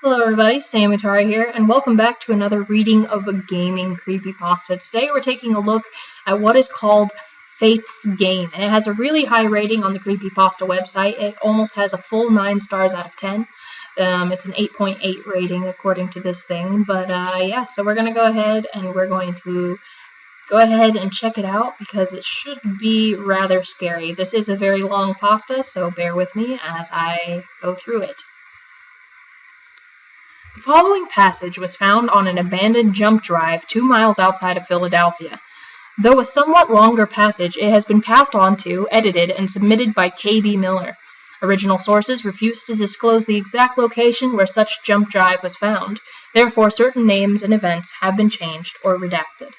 Hello everybody, Samitari here, and welcome back to another reading of a gaming creepypasta. Today we're taking a look at what is called Faith's Game, and it has a really high rating on the Creepypasta website. It almost has a full 9 stars out of 10. It's an 8.8 rating according to this thing, but yeah, so we're going to go ahead and check it out because it should be rather scary. This is a very long pasta, so bear with me as I go through it. The following passage was found on an abandoned jump drive 2 miles outside of Philadelphia. Though a somewhat longer passage, it has been passed on to, edited, and submitted by K.B. Miller. Original sources refuse to disclose the exact location where such jump drive was found. Therefore, certain names and events have been changed or redacted.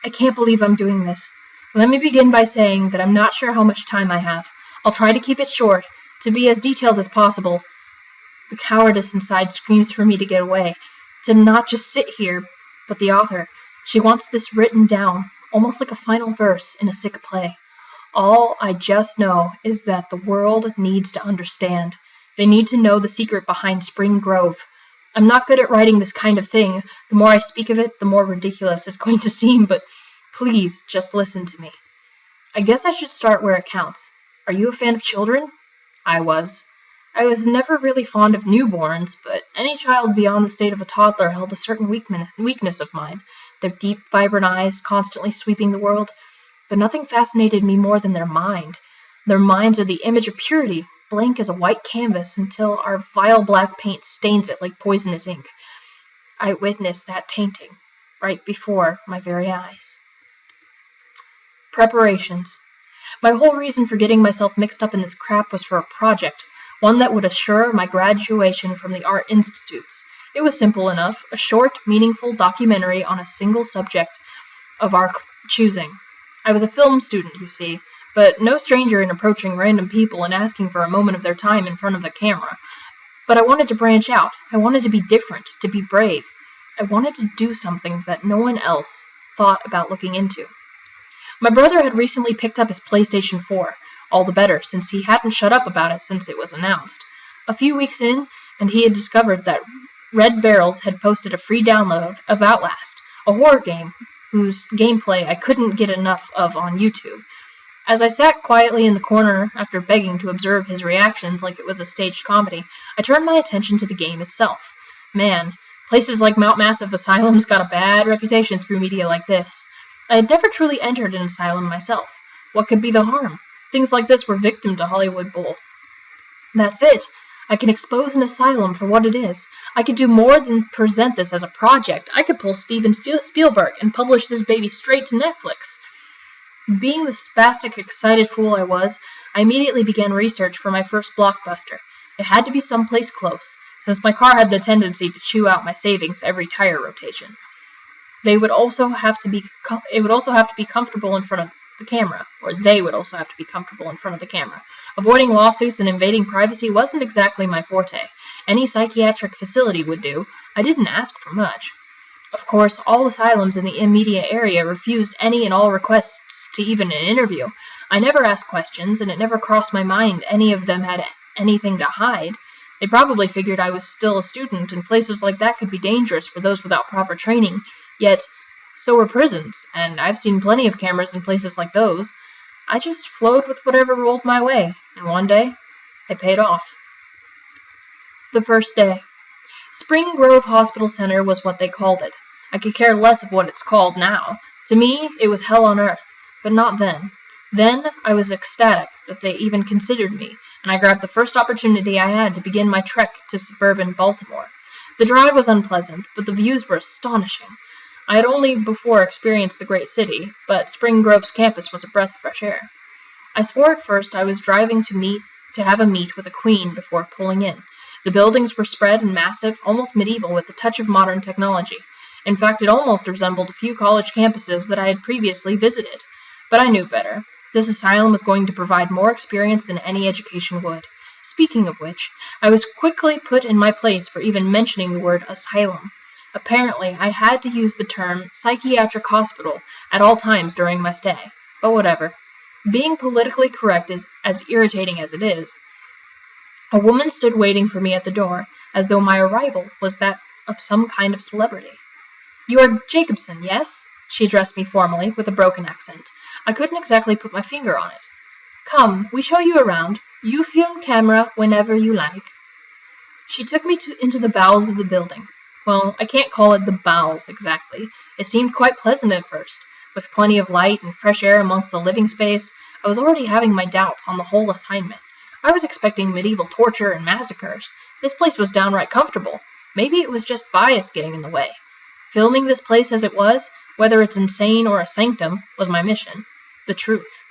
I can't believe I'm doing this. Let me begin by saying that I'm not sure how much time I have. I'll try to keep it short, to be as detailed as possible. The cowardice inside screams for me to get away, to not just sit here, but the author. She wants this written down, almost like a final verse in a sick play. All I just know is that the world needs to understand. They need to know the secret behind Spring Grove. I'm not good at writing this kind of thing. The more I speak of it, the more ridiculous it's going to seem, but please just listen to me. I guess I should start where it counts. Are you a fan of children? I was. I was never really fond of newborns, but any child beyond the state of a toddler held a certain weakness of mine, their deep, vibrant eyes constantly sweeping the world. But nothing fascinated me more than their mind. Their minds are the image of purity, blank as a white canvas until our vile black paint stains it like poisonous ink. I witnessed that tainting right before my very eyes. Preparations. My whole reason for getting myself mixed up in this crap was for a project, one that would assure my graduation from the art institutes. It was simple enough, a short, meaningful documentary on a single subject of our choosing. I was a film student, you see, but no stranger in approaching random people and asking for a moment of their time in front of the camera. But I wanted to branch out. I wanted to be different, to be brave. I wanted to do something that no one else thought about looking into. My brother had recently picked up his PlayStation 4. All the better, since he hadn't shut up about it since it was announced. A few weeks in, and he had discovered that Red Barrels had posted a free download of Outlast, a horror game whose gameplay I couldn't get enough of on YouTube. As I sat quietly in the corner after begging to observe his reactions like it was a staged comedy, I turned my attention to the game itself. Man, places like Mount Massive Asylum's got a bad reputation through media like this. I had never truly entered an asylum myself. What could be the harm? Things like this were victim to Hollywood bull. That's it. I can expose an asylum for what it is. I could do more than present this as a project. I could pull Steven Spielberg and publish this baby straight to Netflix. Being the spastic, excited fool I was, I immediately began research for my first blockbuster. It had to be someplace close, since my car had the tendency to chew out my savings every tire rotation. It would also have to be comfortable in front of the camera, or they would also have to be comfortable in front of the camera. Avoiding lawsuits and invading privacy wasn't exactly my forte. Any psychiatric facility would do. I didn't ask for much. Of course, all asylums in the immediate area refused any and all requests to even an interview. I never asked questions, and it never crossed my mind any of them had anything to hide. They probably figured I was still a student, and places like that could be dangerous for those without proper training. Yet, so were prisons, and I've seen plenty of cameras in places like those. I just flowed with whatever rolled my way, and one day, it paid off. The first day. Spring Grove Hospital Center was what they called it. I could care less of what it's called now. To me, it was hell on earth, but not then. Then, I was ecstatic that they even considered me, and I grabbed the first opportunity I had to begin my trek to suburban Baltimore. The drive was unpleasant, but the views were astonishing. I had only before experienced the great city, but Spring Grove's campus was a breath of fresh air. I swore at first I was driving to have a meet with a queen before pulling in. The buildings were spread and massive, almost medieval with a touch of modern technology. In fact, it almost resembled a few college campuses that I had previously visited. But I knew better. This asylum was going to provide more experience than any education would. Speaking of which, I was quickly put in my place for even mentioning the word asylum. Apparently, I had to use the term psychiatric hospital at all times during my stay. But whatever. Being politically correct is as irritating as it is. A woman stood waiting for me at the door, as though my arrival was that of some kind of celebrity. "You are Jacobson, yes?" She addressed me formally, with a broken accent. I couldn't exactly put my finger on it. "Come, we show you around. You film camera whenever you like." She took me into the bowels of the building. Well, I can't call it the bowels exactly. It seemed quite pleasant at first, with plenty of light and fresh air amongst the living space. I was already having my doubts on the whole assignment. I was expecting medieval torture and massacres. This place was downright comfortable. Maybe it was just bias getting in the way. Filming this place as it was, whether it's insane or a sanctum, was my mission. The truth.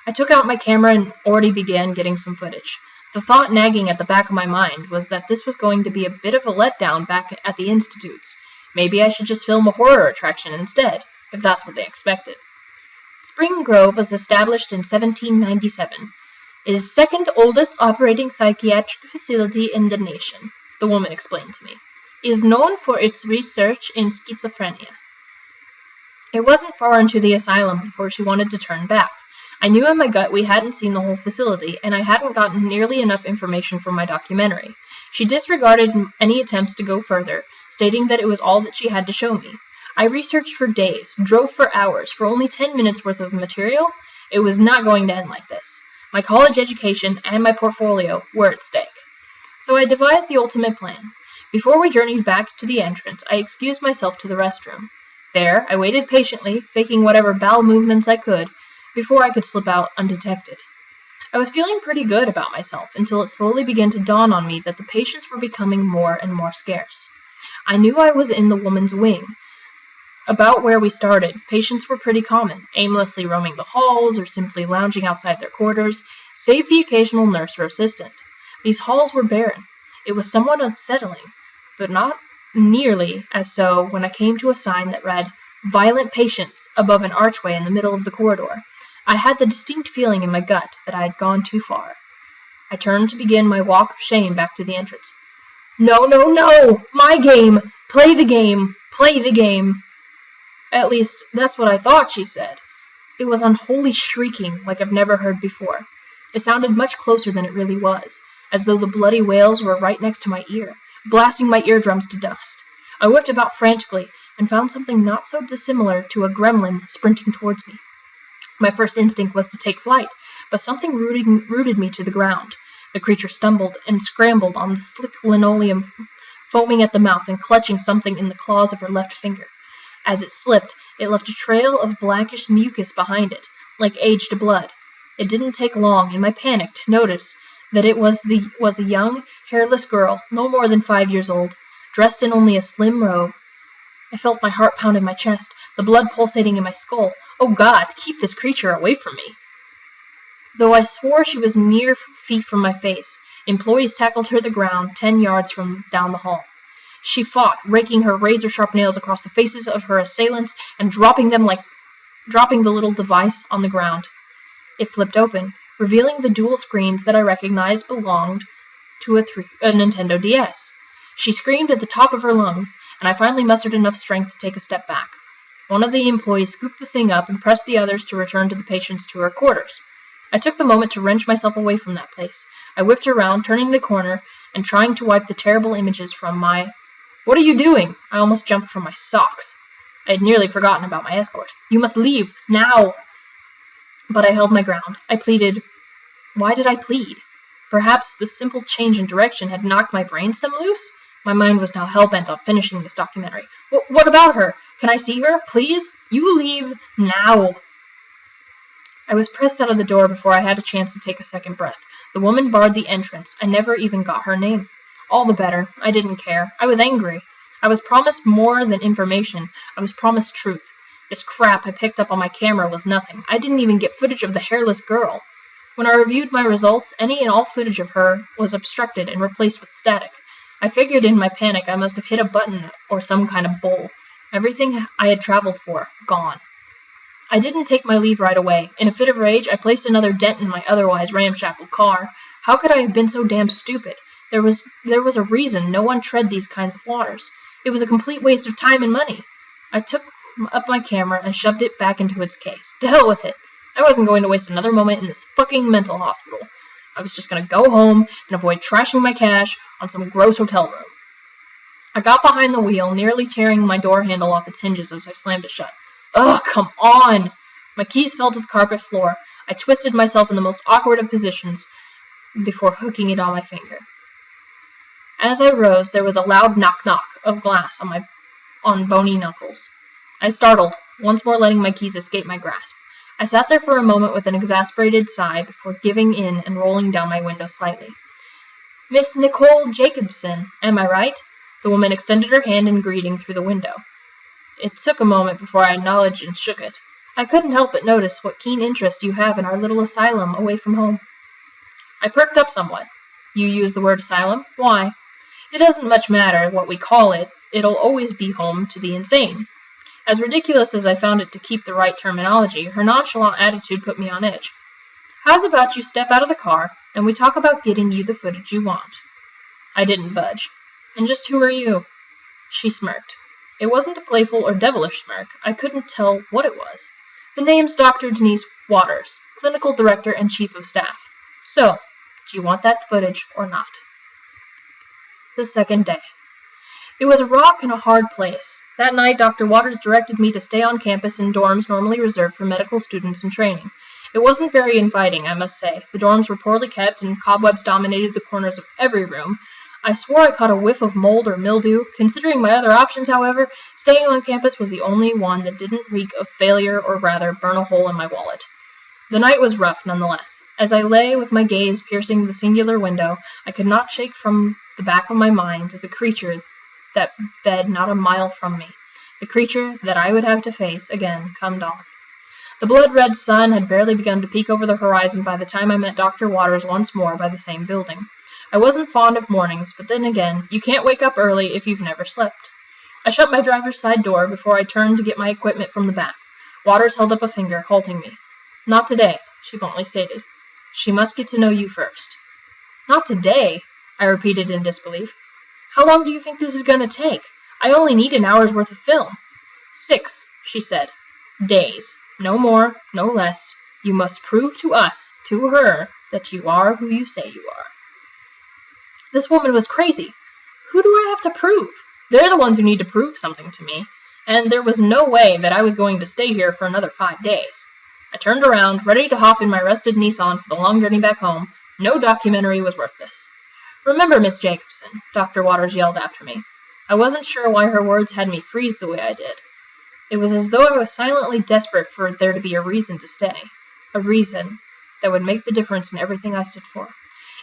I took out my camera and already began getting some footage. The thought nagging at the back of my mind was that this was going to be a bit of a letdown back at the institutes. Maybe I should just film a horror attraction instead, if that's what they expected. Spring Grove was established in 1797. It is the second oldest operating psychiatric facility in the nation, the woman explained to me. It is known for its research in schizophrenia. It wasn't far into the asylum before she wanted to turn back. I knew in my gut we hadn't seen the whole facility, and I hadn't gotten nearly enough information from my documentary. She disregarded any attempts to go further, stating that it was all that she had to show me. I researched for days, drove for hours, for only 10 minutes worth of material. It was not going to end like this. My college education and my portfolio were at stake. So I devised the ultimate plan. Before we journeyed back to the entrance, I excused myself to the restroom. There, I waited patiently, faking whatever bowel movements I could, before I could slip out undetected. I was feeling pretty good about myself until it slowly began to dawn on me that the patients were becoming more and more scarce. I knew I was in the woman's wing. About where we started, patients were pretty common, aimlessly roaming the halls or simply lounging outside their quarters, save the occasional nurse or assistant. These halls were barren. It was somewhat unsettling, but not nearly as so when I came to a sign that read, "Violent Patients," above an archway in the middle of the corridor. I had the distinct feeling in my gut that I had gone too far. I turned to begin my walk of shame back to the entrance. "No, no, no! My game! Play the game! Play the game!" At least, that's what I thought she said. It was unholy shrieking like I've never heard before. It sounded much closer than it really was, as though the bloody wails were right next to my ear, blasting my eardrums to dust. I whipped about frantically and found something not so dissimilar to a gremlin sprinting towards me. My first instinct was to take flight, but something rooted me to the ground. The creature stumbled and scrambled on the slick linoleum, foaming at the mouth and clutching something in the claws of her left finger. As it slipped, it left a trail of blackish mucus behind it, like aged blood. It didn't take long, in my panic, to notice that it was a young, hairless girl, no more than 5 years old, dressed in only a slim robe. I felt my heart pound in my chest, the blood pulsating in my skull. Oh God, keep this creature away from me! Though I swore she was mere feet from my face, employees tackled her to the ground 10 yards from down the hall. She fought, raking her razor-sharp nails across the faces of her assailants and dropping the little device on the ground. It flipped open, revealing the dual screens that I recognized belonged to a Nintendo DS. She screamed at the top of her lungs, and I finally mustered enough strength to take a step back. One of the employees scooped the thing up and pressed the others to return to the patients to her quarters. I took the moment to wrench myself away from that place. I whipped around, turning the corner, and trying to wipe the terrible images from my... "What are you doing?" I almost jumped from my socks. I had nearly forgotten about my escort. "You must leave, now!" But I held my ground. I pleaded. Why did I plead? Perhaps the simple change in direction had knocked my brainstem loose? My mind was now hell-bent on finishing this documentary. What about her? Can I see her? Please? You leave now! I was pressed out of the door before I had a chance to take a second breath. The woman barred the entrance. I never even got her name. All the better. I didn't care. I was angry. I was promised more than information. I was promised truth. This crap I picked up on my camera was nothing. I didn't even get footage of the hairless girl. When I reviewed my results, any and all footage of her was obstructed and replaced with static. I figured in my panic I must have hit a button or some kind of bull. Everything I had traveled for, gone. I didn't take my leave right away. In a fit of rage, I placed another dent in my otherwise ramshackle car. How could I have been so damn stupid? There was a reason no one tread these kinds of waters. It was a complete waste of time and money. I took up my camera and shoved it back into its case. To hell with it. I wasn't going to waste another moment in this fucking mental hospital. I was just going to go home and avoid trashing my cash on some gross hotel room. I got behind the wheel, nearly tearing my door handle off its hinges as I slammed it shut. Ugh, come on! My keys fell to the carpet floor. I twisted myself in the most awkward of positions before hooking it on my finger. As I rose, there was a loud knock-knock of glass on bony knuckles. I startled, once more letting my keys escape my grasp. I sat there for a moment with an exasperated sigh before giving in and rolling down my window slightly. Miss Nicole Jacobson, am I right? The woman extended her hand in greeting through the window. It took a moment before I acknowledged and shook it. I couldn't help but notice what keen interest you have in our little asylum away from home. I perked up somewhat. You use the word asylum? Why? It doesn't much matter what we call it. It'll always be home to the insane. As ridiculous as I found it to keep the right terminology, her nonchalant attitude put me on edge. How's about you step out of the car, and we talk about getting you the footage you want? I didn't budge. And just who are you? She smirked. It wasn't a playful or devilish smirk. I couldn't tell what it was. The name's Dr. Denise Waters, Clinical Director and Chief of Staff. So, do you want that footage or not? The second day. It was a rock and a hard place. That night, Dr. Waters directed me to stay on campus in dorms normally reserved for medical students in training. It wasn't very inviting, I must say. The dorms were poorly kept, and cobwebs dominated the corners of every room. I swore I caught a whiff of mold or mildew. Considering my other options, however, staying on campus was the only one that didn't reek of failure or rather burn a hole in my wallet. The night was rough, nonetheless. As I lay with my gaze piercing the singular window, I could not shake from the back of my mind the creature that bed not a mile from me, the creature that I would have to face again come dawn. The blood-red sun had barely begun to peek over the horizon by the time I met Dr. Waters once more by the same building. I wasn't fond of mornings, but then again, you can't wake up early if you've never slept. I shut my driver's side door before I turned to get my equipment from the back. Waters held up a finger, halting me. Not today, she bluntly stated. She must get to know you first. Not today, I repeated in disbelief. How long do you think this is going to take? I only need an hour's worth of film. 6, she said. Days. No more, no less. You must prove to us, to her, that you are who you say you are. This woman was crazy. Who do I have to prove? They're the ones who need to prove something to me, and there was no way that I was going to stay here for another 5 days. I turned around, ready to hop in my rusted Nissan for the long journey back home. No documentary was worth this. Remember, Miss Jacobson, Dr. Waters yelled after me. I wasn't sure why her words had me freeze the way I did. It was as though I was silently desperate for there to be a reason to stay. A reason that would make the difference in everything I stood for.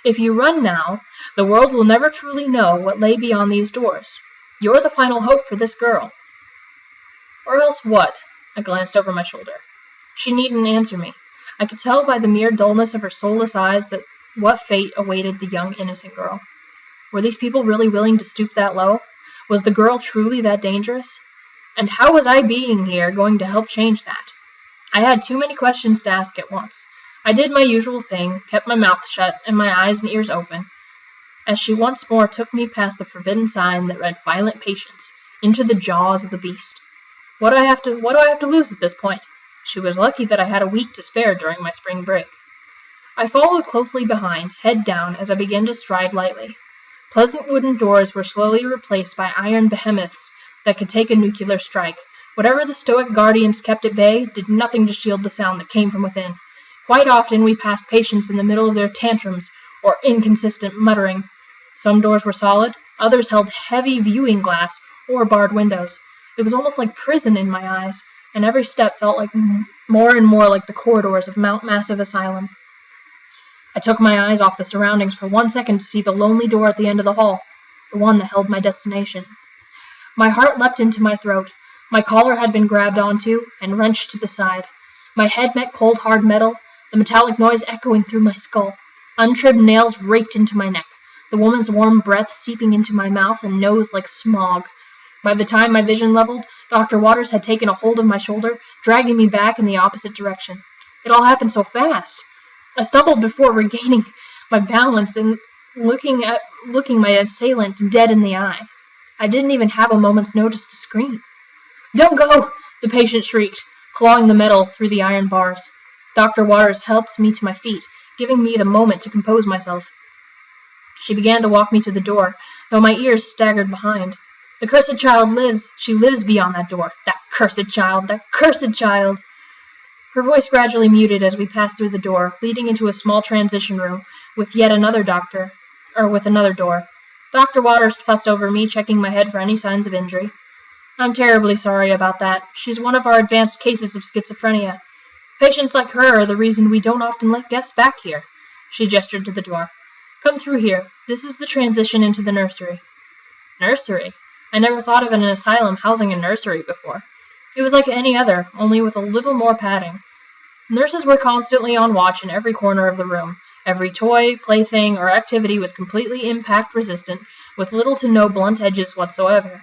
If you run now, the world will never truly know what lay beyond these doors. You're the final hope for this girl. Or else what? I glanced over my shoulder. She needn't answer me. I could tell by the mere dullness of her soulless eyes that what fate awaited the young innocent girl. Were these people really willing to stoop that low? Was the girl truly that dangerous? And how was I being here going to help change that? I had too many questions to ask at once. I did my usual thing, kept my mouth shut and my eyes and ears open, as she once more took me past the forbidden sign that read Violent Patience, into the jaws of the beast. What do I have to lose at this point? She was lucky that I had a week to spare during my spring break. I followed closely behind, head down, as I began to stride lightly. Pleasant wooden doors were slowly replaced by iron behemoths that could take a nuclear strike. Whatever the stoic guardians kept at bay did nothing to shield the sound that came from within. Quite often we passed patients in the middle of their tantrums or inconsistent muttering. Some doors were solid, others held heavy viewing glass or barred windows. It was almost like prison in my eyes, and every step felt like more and more like the corridors of Mount Massive Asylum. I took my eyes off the surroundings for 1 second to see the lonely door at the end of the hall, the one that held my destination. My heart leapt into my throat. My collar had been grabbed onto and wrenched to the side. My head met cold, hard metal, the metallic noise echoing through my skull. Untrimmed nails raked into my neck, the woman's warm breath seeping into my mouth and nose like smog. By the time my vision leveled, Dr. Waters had taken a hold of my shoulder, dragging me back in the opposite direction. It all happened so fast. I stumbled before regaining my balance and looking my assailant dead in the eye. I didn't even have a moment's notice to scream. "Don't go!" the patient shrieked, clawing the metal through the iron bars. Dr. Waters helped me to my feet, giving me the moment to compose myself. She began to walk me to the door, though my ears staggered behind. "The cursed child lives! She lives beyond that door! That cursed child! That cursed child!" Her voice gradually muted as we passed through the door, leading into a small transition room with another door. Dr. Waters fussed over me, checking my head for any signs of injury. "I'm terribly sorry about that. She's one of our advanced cases of schizophrenia. Patients like her are the reason we don't often let guests back here." She gestured to the door. "Come through here. This is the transition into the nursery." Nursery? I never thought of an asylum housing a nursery before. It was like any other, only with a little more padding. Nurses were constantly on watch in every corner of the room. Every toy, plaything, or activity was completely impact-resistant, with little to no blunt edges whatsoever.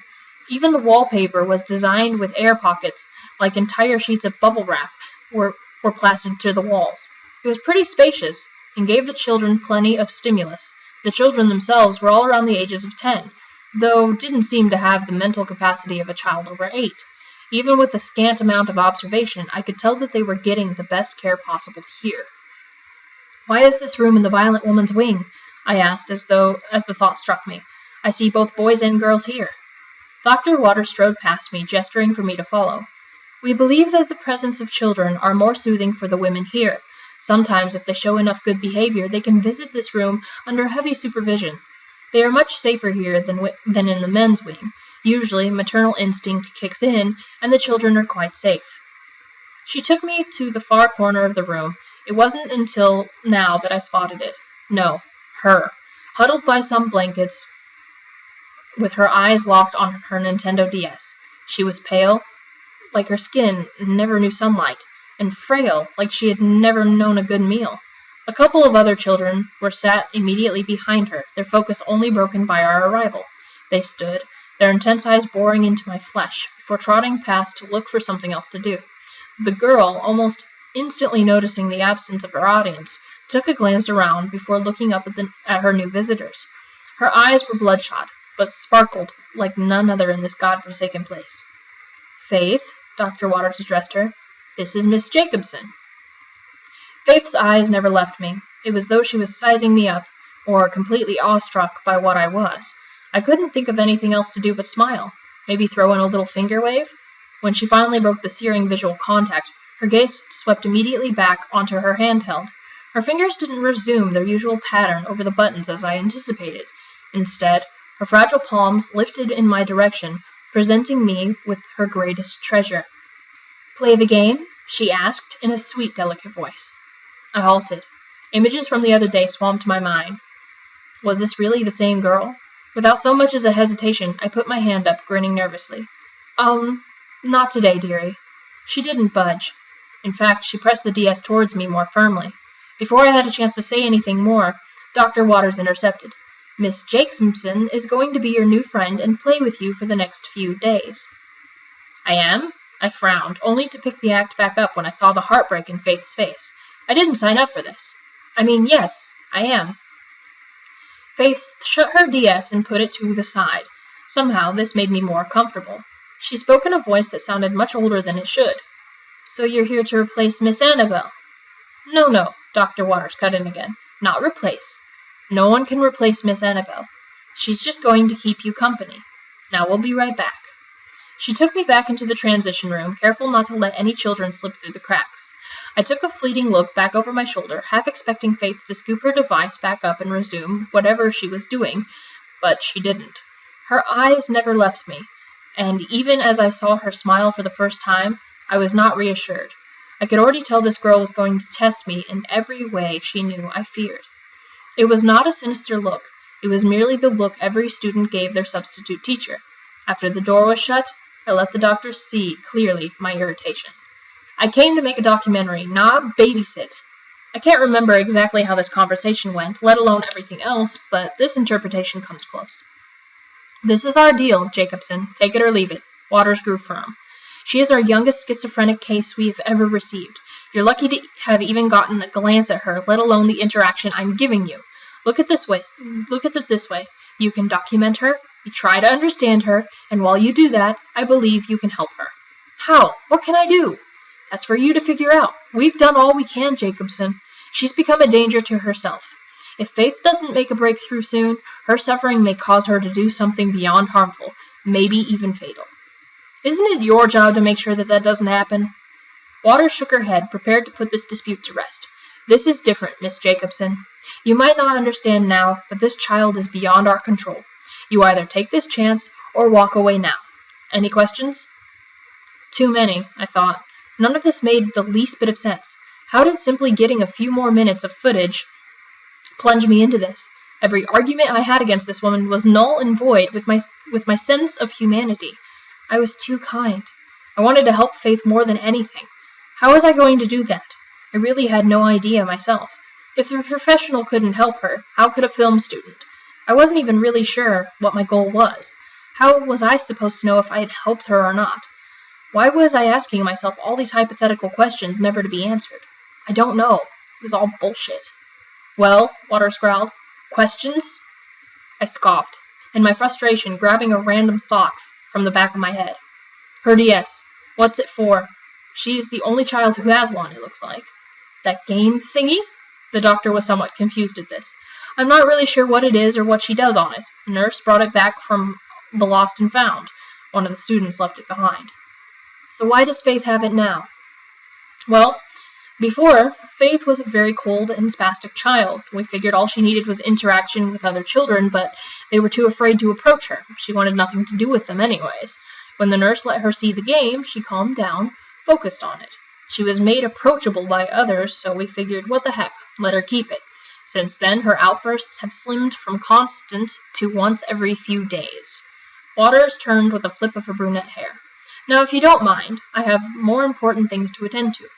Even the wallpaper was designed with air pockets, like entire sheets of bubble wrap were plastered to the walls. It was pretty spacious, and gave the children plenty of stimulus. The children themselves were all around the ages of 10, though didn't seem to have the mental capacity of a child over 8. Even with the scant amount of observation, I could tell that they were getting the best care possible here. "Why is this room in the violent woman's wing?" I asked, as the thought struck me. "I see both boys and girls here." Dr. Waters strode past me, gesturing for me to follow. "We believe that the presence of children are more soothing for the women here. Sometimes, if they show enough good behavior, they can visit this room under heavy supervision. They are much safer here than in the men's wing. Usually, maternal instinct kicks in, and the children are quite safe." She took me to the far corner of the room. It wasn't until now that I spotted it. No, her, huddled by some blankets, with her eyes locked on her Nintendo DS. She was pale, like her skin never knew sunlight, and frail, like she had never known a good meal. A couple of other children were sat immediately behind her, their focus only broken by our arrival. They stood, their intense eyes boring into my flesh, before trotting past to look for something else to do. The girl, almost instantly noticing the absence of her audience, took a glance around before looking up at her new visitors. Her eyes were bloodshot, but sparkled like none other in this godforsaken place. "Faith," Dr. Waters addressed her, "this is Miss Jacobson." Faith's eyes never left me. It was as though she was sizing me up, or completely awestruck by what I was. I couldn't think of anything else to do but smile, maybe throw in a little finger wave. When she finally broke the searing visual contact, her gaze swept immediately back onto her handheld. Her fingers didn't resume their usual pattern over the buttons as I anticipated. Instead, her fragile palms lifted in my direction, presenting me with her greatest treasure. "Play the game?" she asked in a sweet, delicate voice. I halted. Images from the other day swamped my mind. Was this really the same girl? Without so much as a hesitation, I put my hand up, grinning nervously. Not today, dearie." She didn't budge. In fact, she pressed the DS towards me more firmly. Before I had a chance to say anything more, Dr. Waters intercepted. "Miss Jacobson is going to be your new friend and play with you for the next few days." "I am?" I frowned, only to pick the act back up when I saw the heartbreak in Faith's face. "I didn't sign up for this." "I mean, yes, I am." Faith shut her DS and put it to the side. Somehow, this made me more comfortable. She spoke in a voice that sounded much older than it should. "So you're here to replace Miss Annabelle?" No, Dr. Waters cut in again. "Not replace. No one can replace Miss Annabelle. She's just going to keep you company. Now we'll be right back." She took me back into the transition room, careful not to let any children slip through the cracks. I took a fleeting look back over my shoulder, half expecting Faith to scoop her device back up and resume whatever she was doing, but she didn't. Her eyes never left me, and even as I saw her smile for the first time, I was not reassured. I could already tell this girl was going to test me in every way she knew I feared. It was not a sinister look. It was merely the look every student gave their substitute teacher. After the door was shut, I let the doctor see clearly my irritation. "I came to make a documentary, not babysit." I can't remember exactly how this conversation went, let alone everything else, but this interpretation comes close. "This is our deal, Jacobson. Take it or leave it." Waters grew firm. "She is our youngest schizophrenic case we have ever received. You're lucky to have even gotten a glance at her, let alone the interaction I'm giving you. Look at it this way. You can document her, you try to understand her, and while you do that, I believe you can help her." "How? What can I do?" "That's for you to figure out. We've done all we can, Jacobson. She's become a danger to herself. If Faith doesn't make a breakthrough soon, her suffering may cause her to do something beyond harmful, maybe even fatal. Isn't it your job to make sure that doesn't happen? Waters shook her head, prepared to put this dispute to rest. This is different, Miss Jacobson. You might not understand now, but this child is beyond our control. You either take this chance or walk away now. Any questions? Too many, I thought. None of this made the least bit of sense. How did simply getting a few more minutes of footage plunge me into this? Every argument I had against this woman was null and void with my sense of humanity. I was too kind. I wanted to help Faith more than anything. How was I going to do that? I really had no idea myself. If the professional couldn't help her, how could a film student? I wasn't even really sure what my goal was. How was I supposed to know if I had helped her or not? Why was I asking myself all these hypothetical questions never to be answered? I don't know. It was all bullshit. Well, Waters growled. Questions? I scoffed, in my frustration grabbing a random thought from the back of my head. Her DS. What's it for? She's the only child who has one, it looks like. That game thingy? The doctor was somewhat confused at this. I'm not really sure what it is or what she does on it. A nurse brought it back from the Lost and Found. One of the students left it behind. So why does Faith have it now? Well, before, Faith was a very cold and spastic child. We figured all she needed was interaction with other children, but they were too afraid to approach her. She wanted nothing to do with them anyways. When the nurse let her see the game, she calmed down, focused on it. She was made approachable by others, so we figured, what the heck, let her keep it. Since then, her outbursts have slimmed from constant to once every few days. Waters turned with a flip of her brunette hair. Now, if you don't mind, I have more important things to attend to.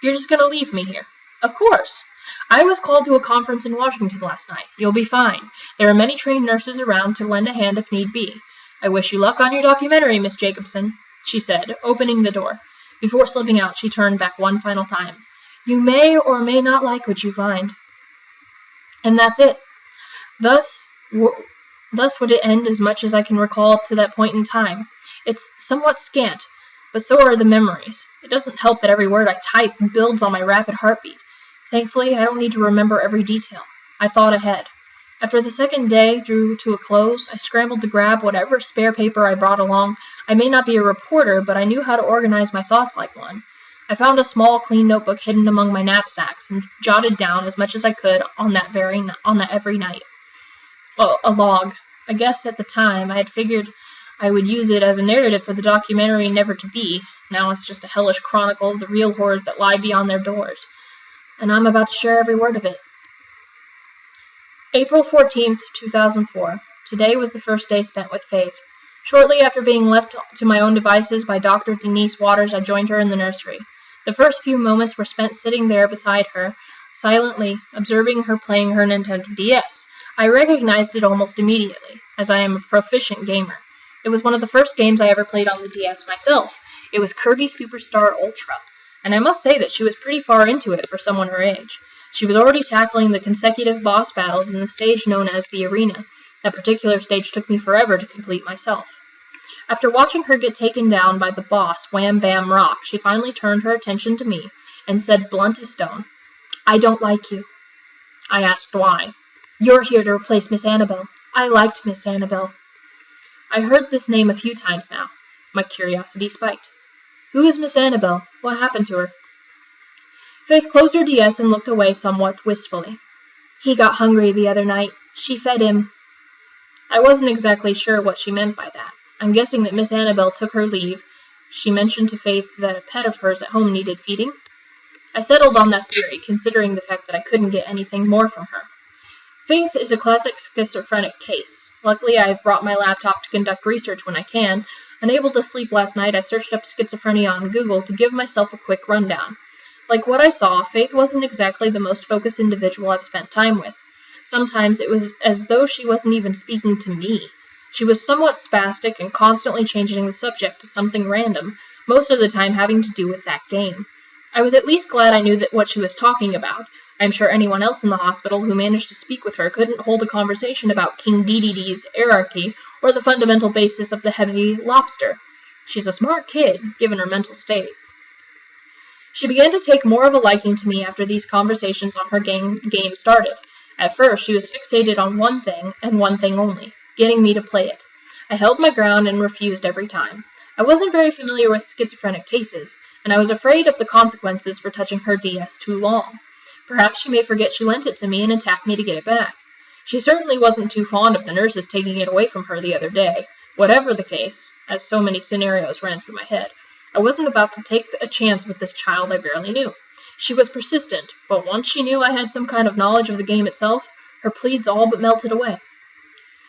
You're just going to leave me here? Of course. I was called to a conference in Washington last night. You'll be fine. There are many trained nurses around to lend a hand if need be. I wish you luck on your documentary, Miss Jacobson, she said, opening the door. Before slipping out, she turned back one final time. You may or may not like what you find. And that's it. Thus would it end as much as I can recall up to that point in time. It's somewhat scant, but so are the memories. It doesn't help that every word I type builds on my rapid heartbeat. Thankfully, I don't need to remember every detail. I thought ahead. After the second day drew to a close, I scrambled to grab whatever spare paper I brought along. I may not be a reporter, but I knew how to organize my thoughts like one. I found a small, clean notebook hidden among my knapsacks and jotted down as much as I could on that every night. A log. I guess at the time I had figured I would use it as a narrative for the documentary Never to Be. Now it's just a hellish chronicle of the real horrors that lie beyond their doors. And I'm about to share every word of it. April 14th, 2004. Today was the first day spent with Faith. Shortly after being left to my own devices by Dr. Denise Waters, I joined her in the nursery. The first few moments were spent sitting there beside her, silently observing her playing her Nintendo DS. I recognized it almost immediately, as I am a proficient gamer. It was one of the first games I ever played on the DS myself. It was Kirby Superstar Ultra, and I must say that she was pretty far into it for someone her age. She was already tackling the consecutive boss battles in the stage known as the Arena. That particular stage took me forever to complete myself. After watching her get taken down by the boss, Wham Bam Rock, she finally turned her attention to me and said blunt as stone, I don't like you. I asked why. You're here to replace Miss Annabelle. I liked Miss Annabelle. I heard this name a few times now. My curiosity spiked. Who is Miss Annabelle? What happened to her? Faith closed her DS and looked away somewhat wistfully. He got hungry the other night. She fed him. I wasn't exactly sure what she meant by that. I'm guessing that Miss Annabelle took her leave. She mentioned to Faith that a pet of hers at home needed feeding. I settled on that theory, considering the fact that I couldn't get anything more from her. Faith is a classic schizophrenic case. Luckily, I've brought my laptop to conduct research when I can. Unable to sleep last night, I searched up schizophrenia on Google to give myself a quick rundown. Like what I saw, Faith wasn't exactly the most focused individual I've spent time with. Sometimes it was as though she wasn't even speaking to me. She was somewhat spastic and constantly changing the subject to something random, most of the time having to do with that game. I was at least glad I knew what she was talking about. I'm sure anyone else in the hospital who managed to speak with her couldn't hold a conversation about King Dedede's hierarchy or the fundamental basis of the heavy lobster. She's a smart kid, given her mental state. She began to take more of a liking to me after these conversations on her game started. At first, she was fixated on one thing, and one thing only, getting me to play it. I held my ground and refused every time. I wasn't very familiar with schizophrenic cases, and I was afraid of the consequences for touching her DS too long. Perhaps she may forget she lent it to me and attack me to get it back. She certainly wasn't too fond of the nurses taking it away from her the other day. Whatever the case, as so many scenarios ran through my head, I wasn't about to take a chance with this child I barely knew. She was persistent, but once she knew I had some kind of knowledge of the game itself, her pleas all but melted away.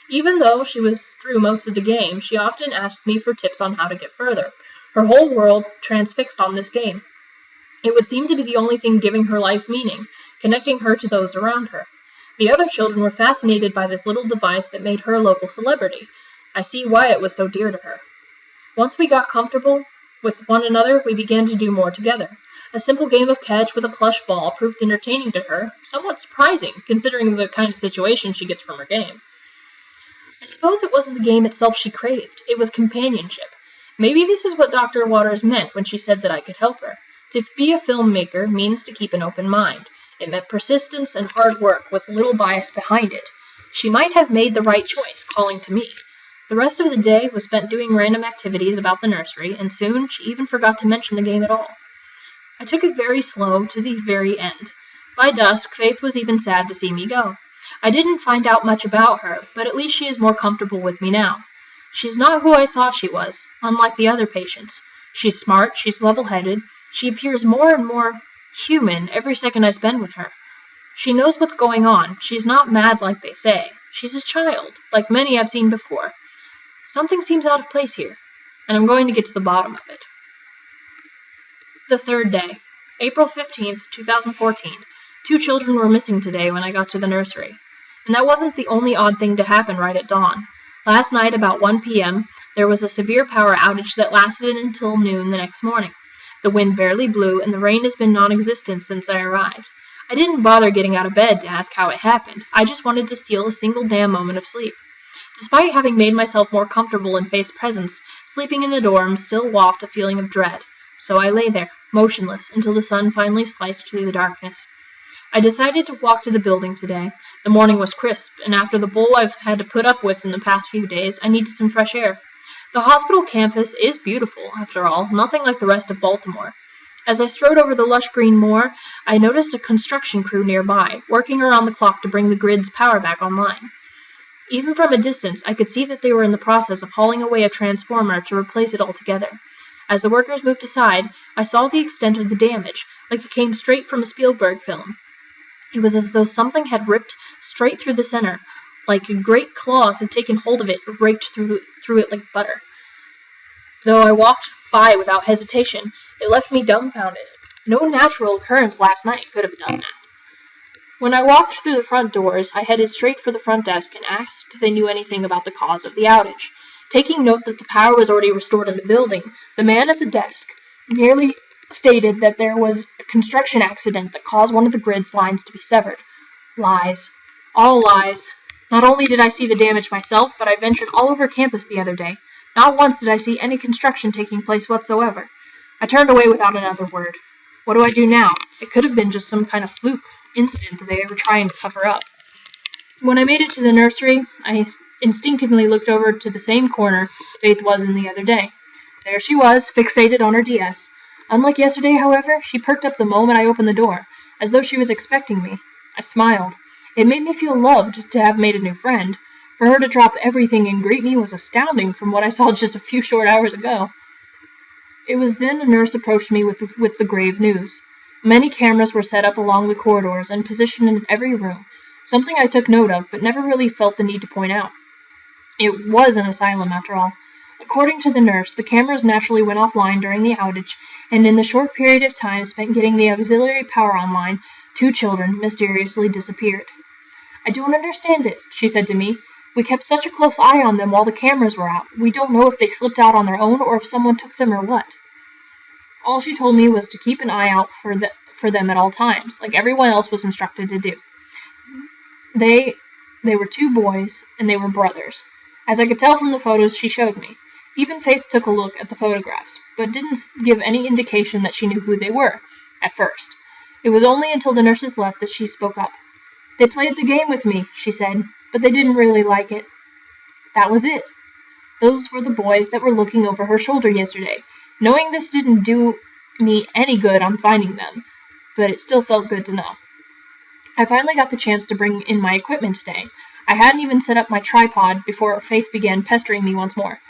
Even though she was through most of the game, she often asked me for tips on how to get further. Her whole world transfixed on this game. It would seem to be the only thing giving her life meaning, connecting her to those around her. The other children were fascinated by this little device that made her a local celebrity. I see why it was so dear to her. Once we got comfortable with one another, we began to do more together. A simple game of catch with a plush ball proved entertaining to her, somewhat surprising, considering the kind of situation she gets from her game. I suppose it wasn't the game itself she craved, it was companionship. Maybe this is what Dr. Waters meant when she said that I could help her. To be a filmmaker means to keep an open mind. It meant persistence and hard work with little bias behind it. She might have made the right choice, calling to me. The rest of the day was spent doing random activities about the nursery, and soon she even forgot to mention the game at all. I took it very slow to the very end. By dusk, Faith was even sad to see me go. I didn't find out much about her, but at least she is more comfortable with me now. She's not who I thought she was, unlike the other patients. She's smart, she's level-headed, she appears more and more human every second I spend with her. She knows what's going on, she's not mad like they say. She's a child, like many I've seen before. Something seems out of place here, and I'm going to get to the bottom of it. The third day, April 15th, 2014. 2 children were missing today when I got to the nursery. And that wasn't the only odd thing to happen right at dawn. Last night, about 1 p.m., there was a severe power outage that lasted until noon the next morning. The wind barely blew, and the rain has been non-existent since I arrived. I didn't bother getting out of bed to ask how it happened. I just wanted to steal a single damn moment of sleep. Despite having made myself more comfortable in Faith's presence, sleeping in the dorm still wafted a feeling of dread. So I lay there, motionless, until the sun finally sliced through the darkness. I decided to walk to the building today. The morning was crisp, and after the bull I've had to put up with in the past few days, I needed some fresh air. The hospital campus is beautiful, after all, nothing like the rest of Baltimore. As I strode over the lush green moor, I noticed a construction crew nearby, working around the clock to bring the grid's power back online. Even from a distance, I could see that they were in the process of hauling away a transformer to replace it altogether. As the workers moved aside, I saw the extent of the damage, like it came straight from a Spielberg film. It was as though something had ripped straight through the center, like great claws had taken hold of it and raked through it like butter. Though I walked by without hesitation, it left me dumbfounded. No natural occurrence last night could have done that. When I walked through the front doors, I headed straight for the front desk and asked if they knew anything about the cause of the outage. Taking note that the power was already restored in the building, the man at the desk merely stated that there was a construction accident that caused one of the grid's lines to be severed. Lies. All lies. Not only did I see the damage myself, but I ventured all over campus the other day. Not once did I see any construction taking place whatsoever. I turned away without another word. What do I do now? It could have been just some kind of fluke incident that they were trying to cover up. When I made it to the nursery, I instinctively looked over to the same corner Faith was in the other day. There she was, fixated on her DS. Unlike yesterday, however, she perked up the moment I opened the door, as though she was expecting me. I smiled. It made me feel loved to have made a new friend. For her to drop everything and greet me was astounding from what I saw just a few short hours ago. It was then a nurse approached me with the grave news. Many cameras were set up along the corridors and positioned in every room, something I took note of but never really felt the need to point out. It was an asylum, after all. According to the nurse, the cameras naturally went offline during the outage, and in the short period of time spent getting the auxiliary power online, 2 children mysteriously disappeared. I don't understand it, she said to me. We kept such a close eye on them while the cameras were out. We don't know if they slipped out on their own or if someone took them or what. All she told me was to keep an eye out for them at all times, like everyone else was instructed to do. They were 2 boys, and they were brothers. As I could tell from the photos she showed me. Even Faith took a look at the photographs, but didn't give any indication that she knew who they were. at first. It was only until the nurses left that she spoke up. "They played the game with me," she said, "but they didn't really like it." That was it. Those were the boys that were looking over her shoulder yesterday. Knowing this didn't do me any good on finding them, but it still felt good to know. I finally got the chance to bring in my equipment today. I hadn't even set up my tripod before Faith began pestering me once more.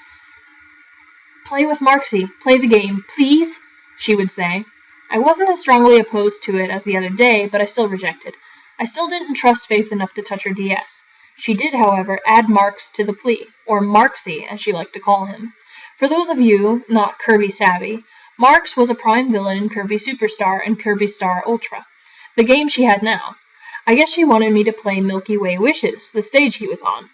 "Play with Marxie. Play the game, please," she would say. I wasn't as strongly opposed to it as the other day, but I still rejected. I still didn't trust Faith enough to touch her DS. She did, however, add Marx to the plea, or Marxie, as she liked to call him. For those of you not Kirby savvy, Marx was a prime villain in Kirby Superstar and Kirby Star Ultra, the game she had now. I guess she wanted me to play Milky Way Wishes, the stage he was on.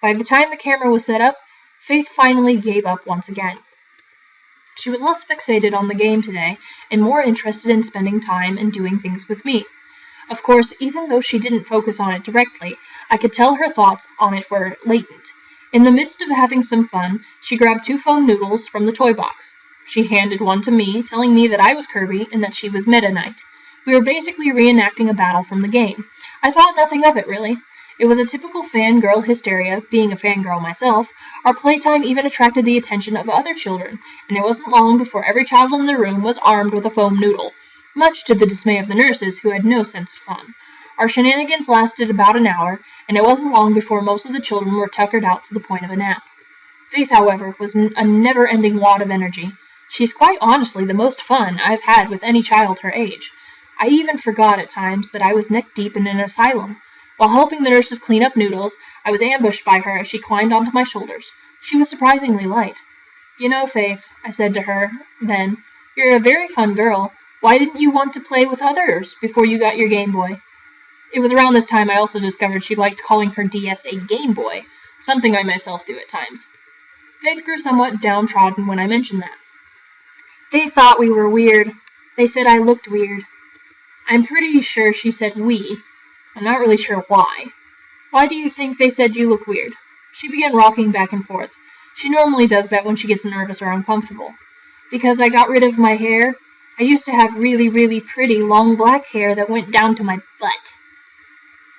By the time the camera was set up, Faith finally gave up once again. She was less fixated on the game today, and more interested in spending time and doing things with me. Of course, even though she didn't focus on it directly, I could tell her thoughts on it were latent. In the midst of having some fun, she grabbed 2 foam noodles from the toy box. She handed one to me, telling me that I was Kirby and that she was Meta Knight. We were basically reenacting a battle from the game. I thought nothing of it, really. It was a typical fangirl hysteria. Being a fangirl myself, our playtime even attracted the attention of other children, and it wasn't long before every child in the room was armed with a foam noodle, much to the dismay of the nurses, who had no sense of fun. Our shenanigans lasted about an hour, and it wasn't long before most of the children were tuckered out to the point of a nap. Faith, however, was a never-ending wad of energy. She's quite honestly the most fun I've had with any child her age. I even forgot at times that I was neck-deep in an asylum. While helping the nurses clean up noodles, I was ambushed by her as she climbed onto my shoulders. She was surprisingly light. "You know, Faith," I said to her then, "you're a very fun girl. Why didn't you want to play with others before you got your Game Boy?" It was around this time I also discovered she liked calling her DS a Game Boy, something I myself do at times. Faith grew somewhat downtrodden when I mentioned that. "They thought we were weird. They said I looked weird." I'm pretty sure she said we. I'm not really sure why. "Why do you think they said you look weird?" She began rocking back and forth. She normally does that when she gets nervous or uncomfortable. "Because I got rid of my hair. I used to have really, really pretty long black hair that went down to my butt."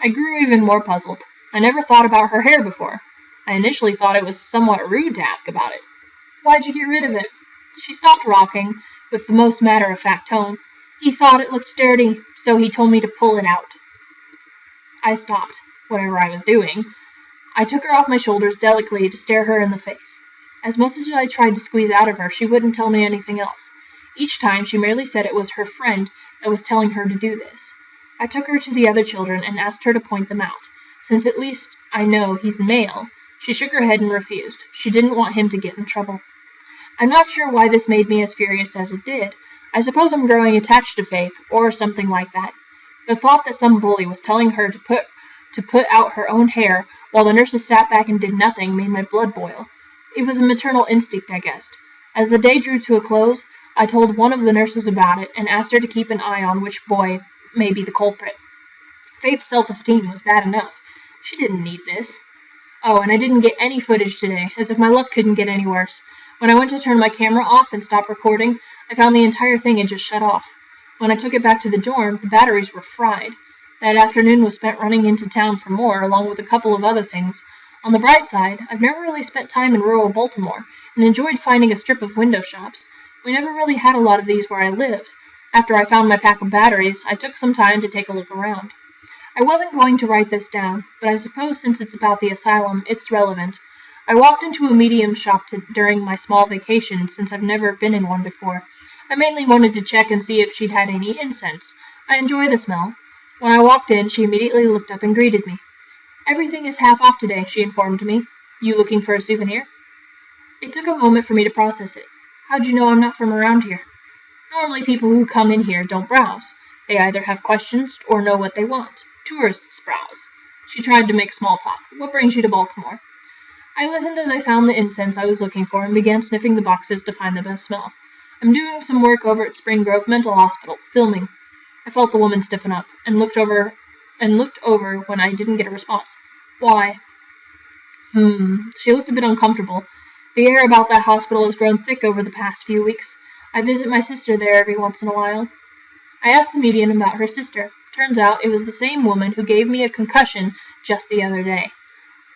I grew even more puzzled. I never thought about her hair before. I initially thought it was somewhat rude to ask about it. "Why'd you get rid of it?" She stopped rocking, with the most matter-of-fact tone. "He thought it looked dirty, so he told me to pull it out." I stopped, whatever I was doing. I took her off my shoulders delicately to stare her in the face. As much as I tried to squeeze out of her, she wouldn't tell me anything else. Each time, she merely said it was her friend that was telling her to do this. I took her to the other children and asked her to point them out. Since at least I know he's male, she shook her head and refused. She didn't want him to get in trouble. I'm not sure why this made me as furious as it did. I suppose I'm growing attached to Faith, or something like that. The thought that some bully was telling her to put out her own hair while the nurses sat back and did nothing made my blood boil. It was a maternal instinct, I guessed. As the day drew to a close, I told one of the nurses about it and asked her to keep an eye on which boy may be the culprit. Faith's self-esteem was bad enough. She didn't need this. Oh, and I didn't get any footage today, as if my luck couldn't get any worse. When I went to turn my camera off and stop recording, I found the entire thing had just shut off. When I took it back to the dorm, the batteries were fried. That afternoon was spent running into town for more, along with a couple of other things. On the bright side, I've never really spent time in rural Baltimore, and enjoyed finding a strip of window shops. We never really had a lot of these where I lived. After I found my pack of batteries, I took some time to take a look around. I wasn't going to write this down, but I suppose since it's about the asylum, it's relevant. I walked into a medium shop during my small vacation, since I've never been in one before. I mainly wanted to check and see if she'd had any incense. I enjoy the smell. When I walked in, she immediately looked up and greeted me. "Everything is half off today," she informed me. "You looking for a souvenir?" It took a moment for me to process it. "How'd you know I'm not from around here?" Normally people who come in here don't browse. They either have questions or know what they want. Tourists browse. She tried to make small talk. "What brings you to Baltimore?" I listened as I found the incense I was looking for and began sniffing the boxes to find the best smell. "I'm doing some work over at Spring Grove Mental Hospital, filming." I felt the woman stiffen up, and looked over when I didn't get a response. "Why?" She looked a bit uncomfortable. "The air about that hospital has grown thick over the past few weeks. I visit my sister there every once in a while." I asked the medium about her sister. Turns out it was the same woman who gave me a concussion just the other day.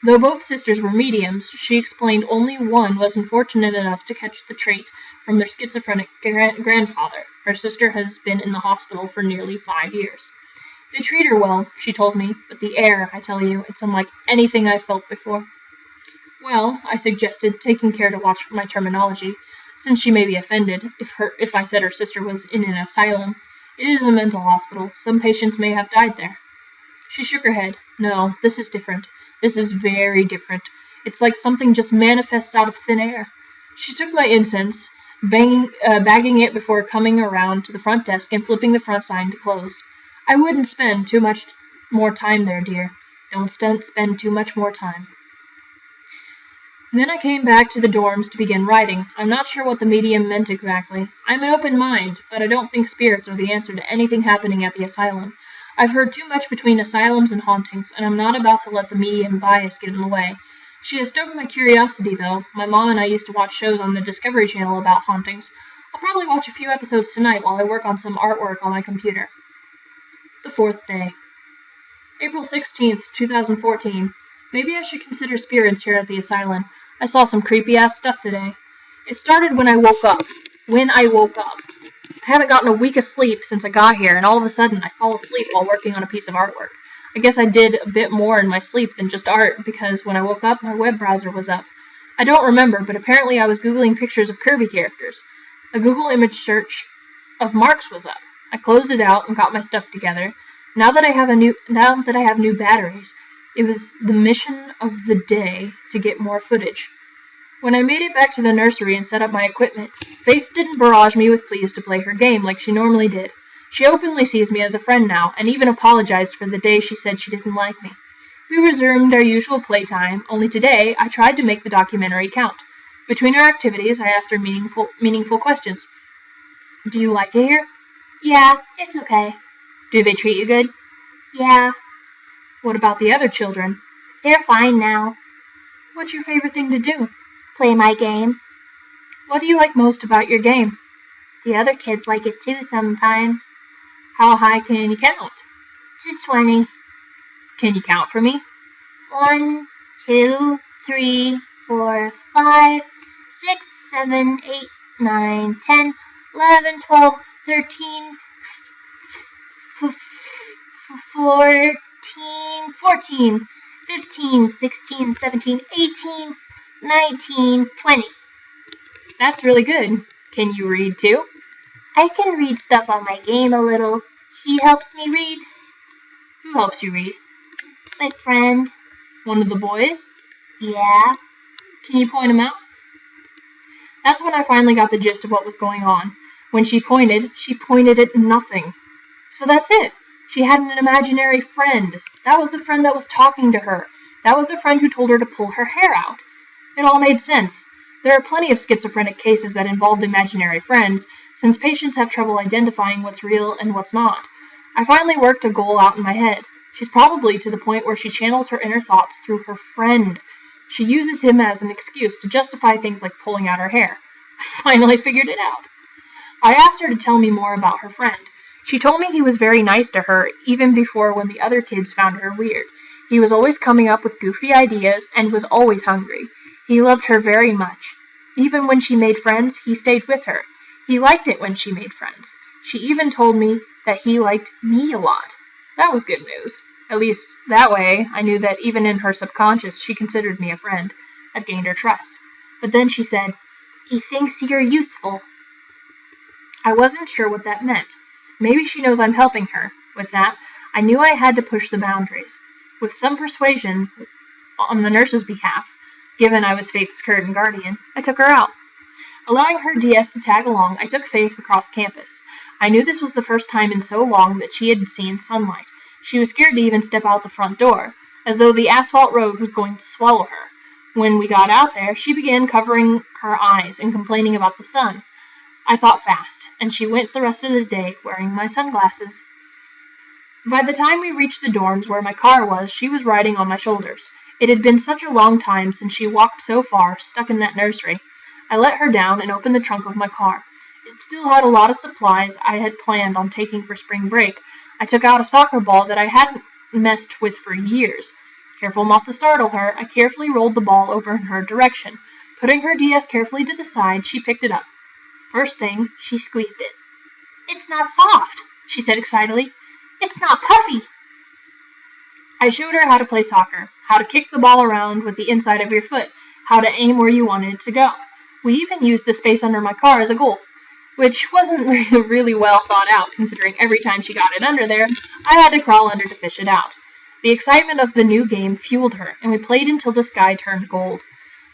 Though both sisters were mediums, she explained only one was unfortunate enough to catch the trait from their schizophrenic grandfather. Her sister has been in the hospital for nearly 5 years. They treat her well, she told me, but the air, I tell you, it's unlike anything I've felt before. Well, I suggested, taking care to watch my terminology, since she may be offended if I said her sister was in an asylum. It is a mental hospital. Some patients may have died there. She shook her head. No, this is different. This is very different. It's like something just manifests out of thin air. She took my incense, bagging it before coming around to the front desk and flipping the front sign to close. I wouldn't spend too much more time there, dear. Don't spend too much more time. Then I came back to the dorms to begin writing. I'm not sure what the medium meant exactly. I'm an open mind, but I don't think spirits are the answer to anything happening at the asylum. I've heard too much between asylums and hauntings, and I'm not about to let the medium bias get in the way. She has stoked my curiosity, though. My mom and I used to watch shows on the Discovery Channel about hauntings. I'll probably watch a few episodes tonight while I work on some artwork on my computer. The fourth day. April 16th, 2014. Maybe I should consider spirits here at the asylum. I saw some creepy-ass stuff today. It started when I woke up. I haven't gotten a week of sleep since I got here, and all of a sudden I fall asleep while working on a piece of artwork. I guess I did a bit more in my sleep than just art, because when I woke up, my web browser was up. I don't remember, but apparently I was Googling pictures of Kirby characters. A Google image search of Marx was up. I closed it out and got my stuff together. Now that I have new batteries, it was the mission of the day to get more footage. When I made it back to the nursery and set up my equipment, Faith didn't barrage me with pleas to play her game like she normally did. She openly sees me as a friend now, and even apologized for the day she said she didn't like me. We resumed our usual playtime, only today I tried to make the documentary count. Between our activities, I asked her meaningful questions. Do you like it here? Yeah, it's okay. Do they treat you good? Yeah. What about the other children? They're fine now. What's your favorite thing to do? Play my game. What do you like most about your game? The other kids like it too sometimes. How high can you count? To 20. Can you count for me? 1, 2, 3, 4, 5, 6, 7, 8, 9, 10, 11, 12, 13, 14, 15, 16, 17, 18, 19, 20. That's really good. Can you read too? I can read stuff on my game a little. He helps me read. Who helps you read? My friend. One of the boys? Yeah. Can you point him out? That's when I finally got the gist of what was going on. When she pointed at nothing. So that's it. She had an imaginary friend. That was the friend that was talking to her. That was the friend who told her to pull her hair out. It all made sense. There are plenty of schizophrenic cases that involved imaginary friends, since patients have trouble identifying what's real and what's not. I finally worked a goal out in my head. She's probably to the point where she channels her inner thoughts through her friend. She uses him as an excuse to justify things like pulling out her hair. I finally figured it out. I asked her to tell me more about her friend. She told me he was very nice to her, even before when the other kids found her weird. He was always coming up with goofy ideas and was always hungry. He loved her very much. Even when she made friends, he stayed with her. He liked it when she made friends. She even told me that he liked me a lot. That was good news. At least, that way, I knew that even in her subconscious, she considered me a friend. I'd gained her trust. But then she said, "He thinks you're useful." I wasn't sure what that meant. Maybe she knows I'm helping her. With that, I knew I had to push the boundaries. With some persuasion, on the nurse's behalf, given I was Faith's current guardian, I took her out. Allowing her DS to tag along, I took Faith across campus. I knew this was the first time in so long that she had seen sunlight. She was scared to even step out the front door, as though the asphalt road was going to swallow her. When we got out there, she began covering her eyes and complaining about the sun. I thought fast, and she went the rest of the day wearing my sunglasses. By the time we reached the dorms where my car was, she was riding on my shoulders. It had been such a long time since she walked so far, stuck in that nursery. I let her down and opened the trunk of my car. It still had a lot of supplies I had planned on taking for spring break. I took out a soccer ball that I hadn't messed with for years. Careful not to startle her, I carefully rolled the ball over in her direction. Putting her DS carefully to the side, she picked it up. First thing, she squeezed it. It's not soft, she said excitedly. It's not puffy. I showed her how to play soccer, how to kick the ball around with the inside of your foot, how to aim where you wanted it to go. We even used the space under my car as a goal, which wasn't really well thought out, considering every time she got it under there, I had to crawl under to fish it out. The excitement of the new game fueled her, and we played until the sky turned gold.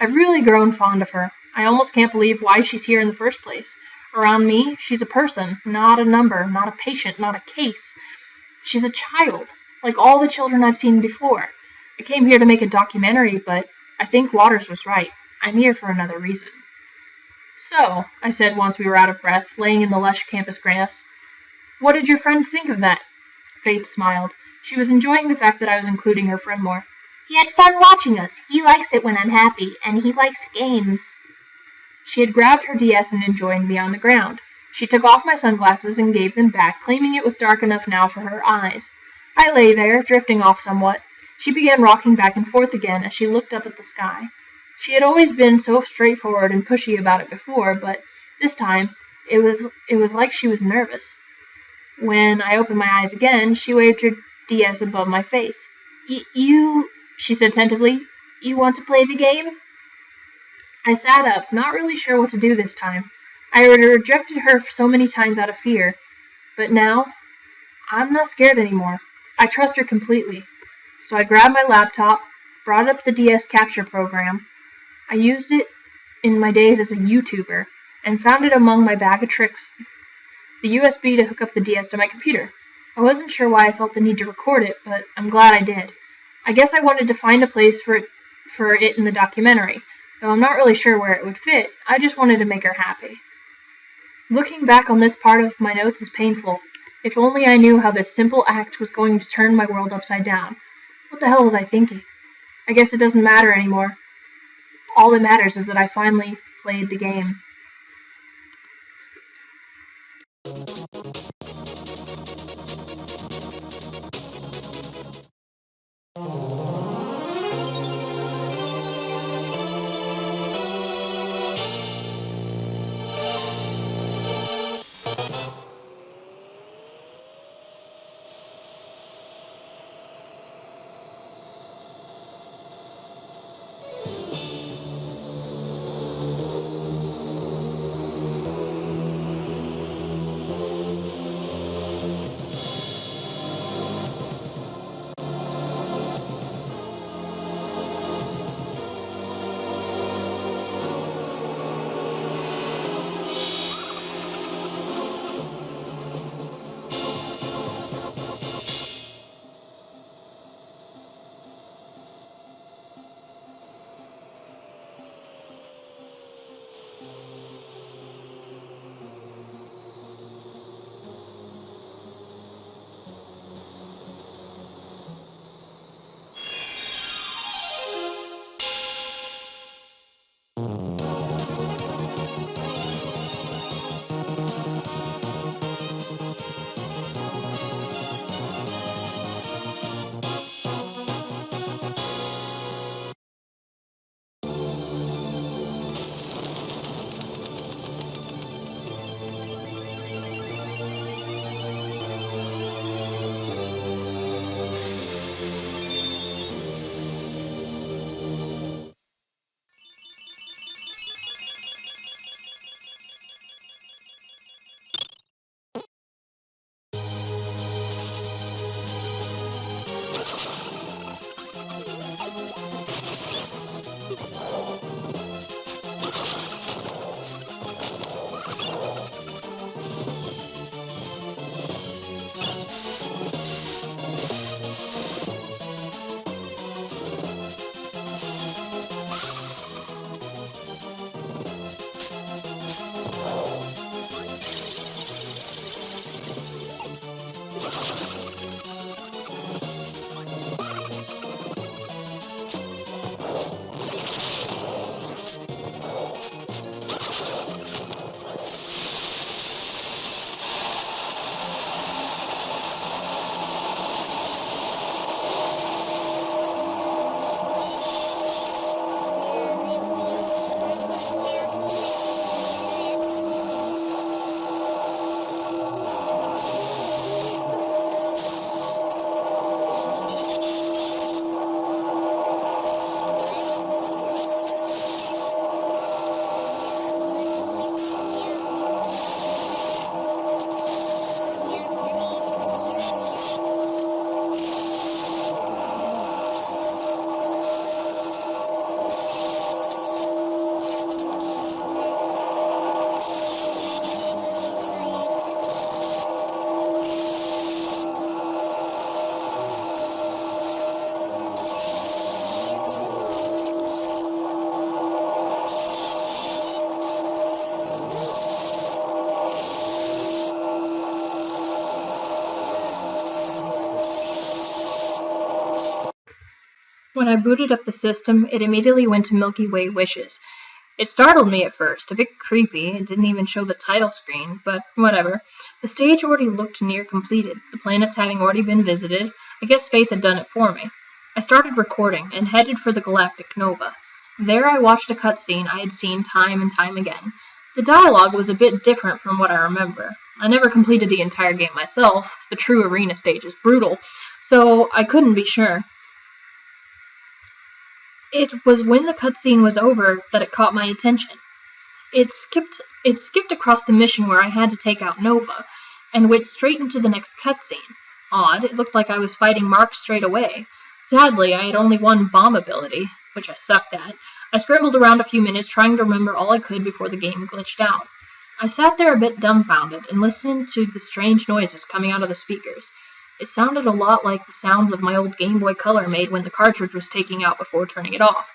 I've really grown fond of her. I almost can't believe why she's here in the first place. Around me, she's a person, not a number, not a patient, not a case. She's a child, like all the children I've seen before. I came here to make a documentary, but I think Waters was right. I'm here for another reason. So, I said once we were out of breath, laying in the lush campus grass, what did your friend think of that? Faith smiled. She was enjoying the fact that I was including her friend more. He had fun watching us. He likes it when I'm happy, and he likes games. She had grabbed her DS and joined me on the ground. She took off my sunglasses and gave them back, claiming it was dark enough now for her eyes. I lay there, drifting off somewhat. She began rocking back and forth again as she looked up at the sky. She had always been so straightforward and pushy about it before, but this time it was like she was nervous. When I opened my eyes again, she waved her DS above my face. You, she said tentatively, you want to play the game? I sat up, not really sure what to do this time. I had rejected her so many times out of fear, but now, I'm not scared anymore. I trust her completely. So I grabbed my laptop, brought up the DS capture program. I used it in my days as a YouTuber, and found it among my bag of tricks, the USB to hook up the DS to my computer. I wasn't sure why I felt the need to record it, but I'm glad I did. I guess I wanted to find a place for it in the documentary. Though I'm not really sure where it would fit, I just wanted to make her happy. Looking back on this part of my notes is painful. If only I knew how this simple act was going to turn my world upside down. What the hell was I thinking? I guess it doesn't matter anymore. All that matters is that I finally played the game. When I booted up the system, it immediately went to Milky Way Wishes. It startled me at first, a bit creepy. It didn't even show the title screen, but whatever. The stage already looked near completed, the planets having already been visited. I guess Faith had done it for me. I started recording and headed for the galactic nova. There I watched a cutscene I had seen time and time again. The dialogue was a bit different from what I remember. I never completed the entire game myself. The true arena stage is brutal, so I couldn't be sure. It was when the cutscene was over that it caught my attention. It skipped across the mission where I had to take out Nova, and went straight into the next cutscene. Odd, it looked like I was fighting Mark straight away. Sadly, I had only one bomb ability, which I sucked at. I scrambled around a few minutes trying to remember all I could before the game glitched out. I sat there a bit dumbfounded and listened to the strange noises coming out of the speakers. It sounded a lot like the sounds of my old Game Boy Color made when the cartridge was taking out before turning it off.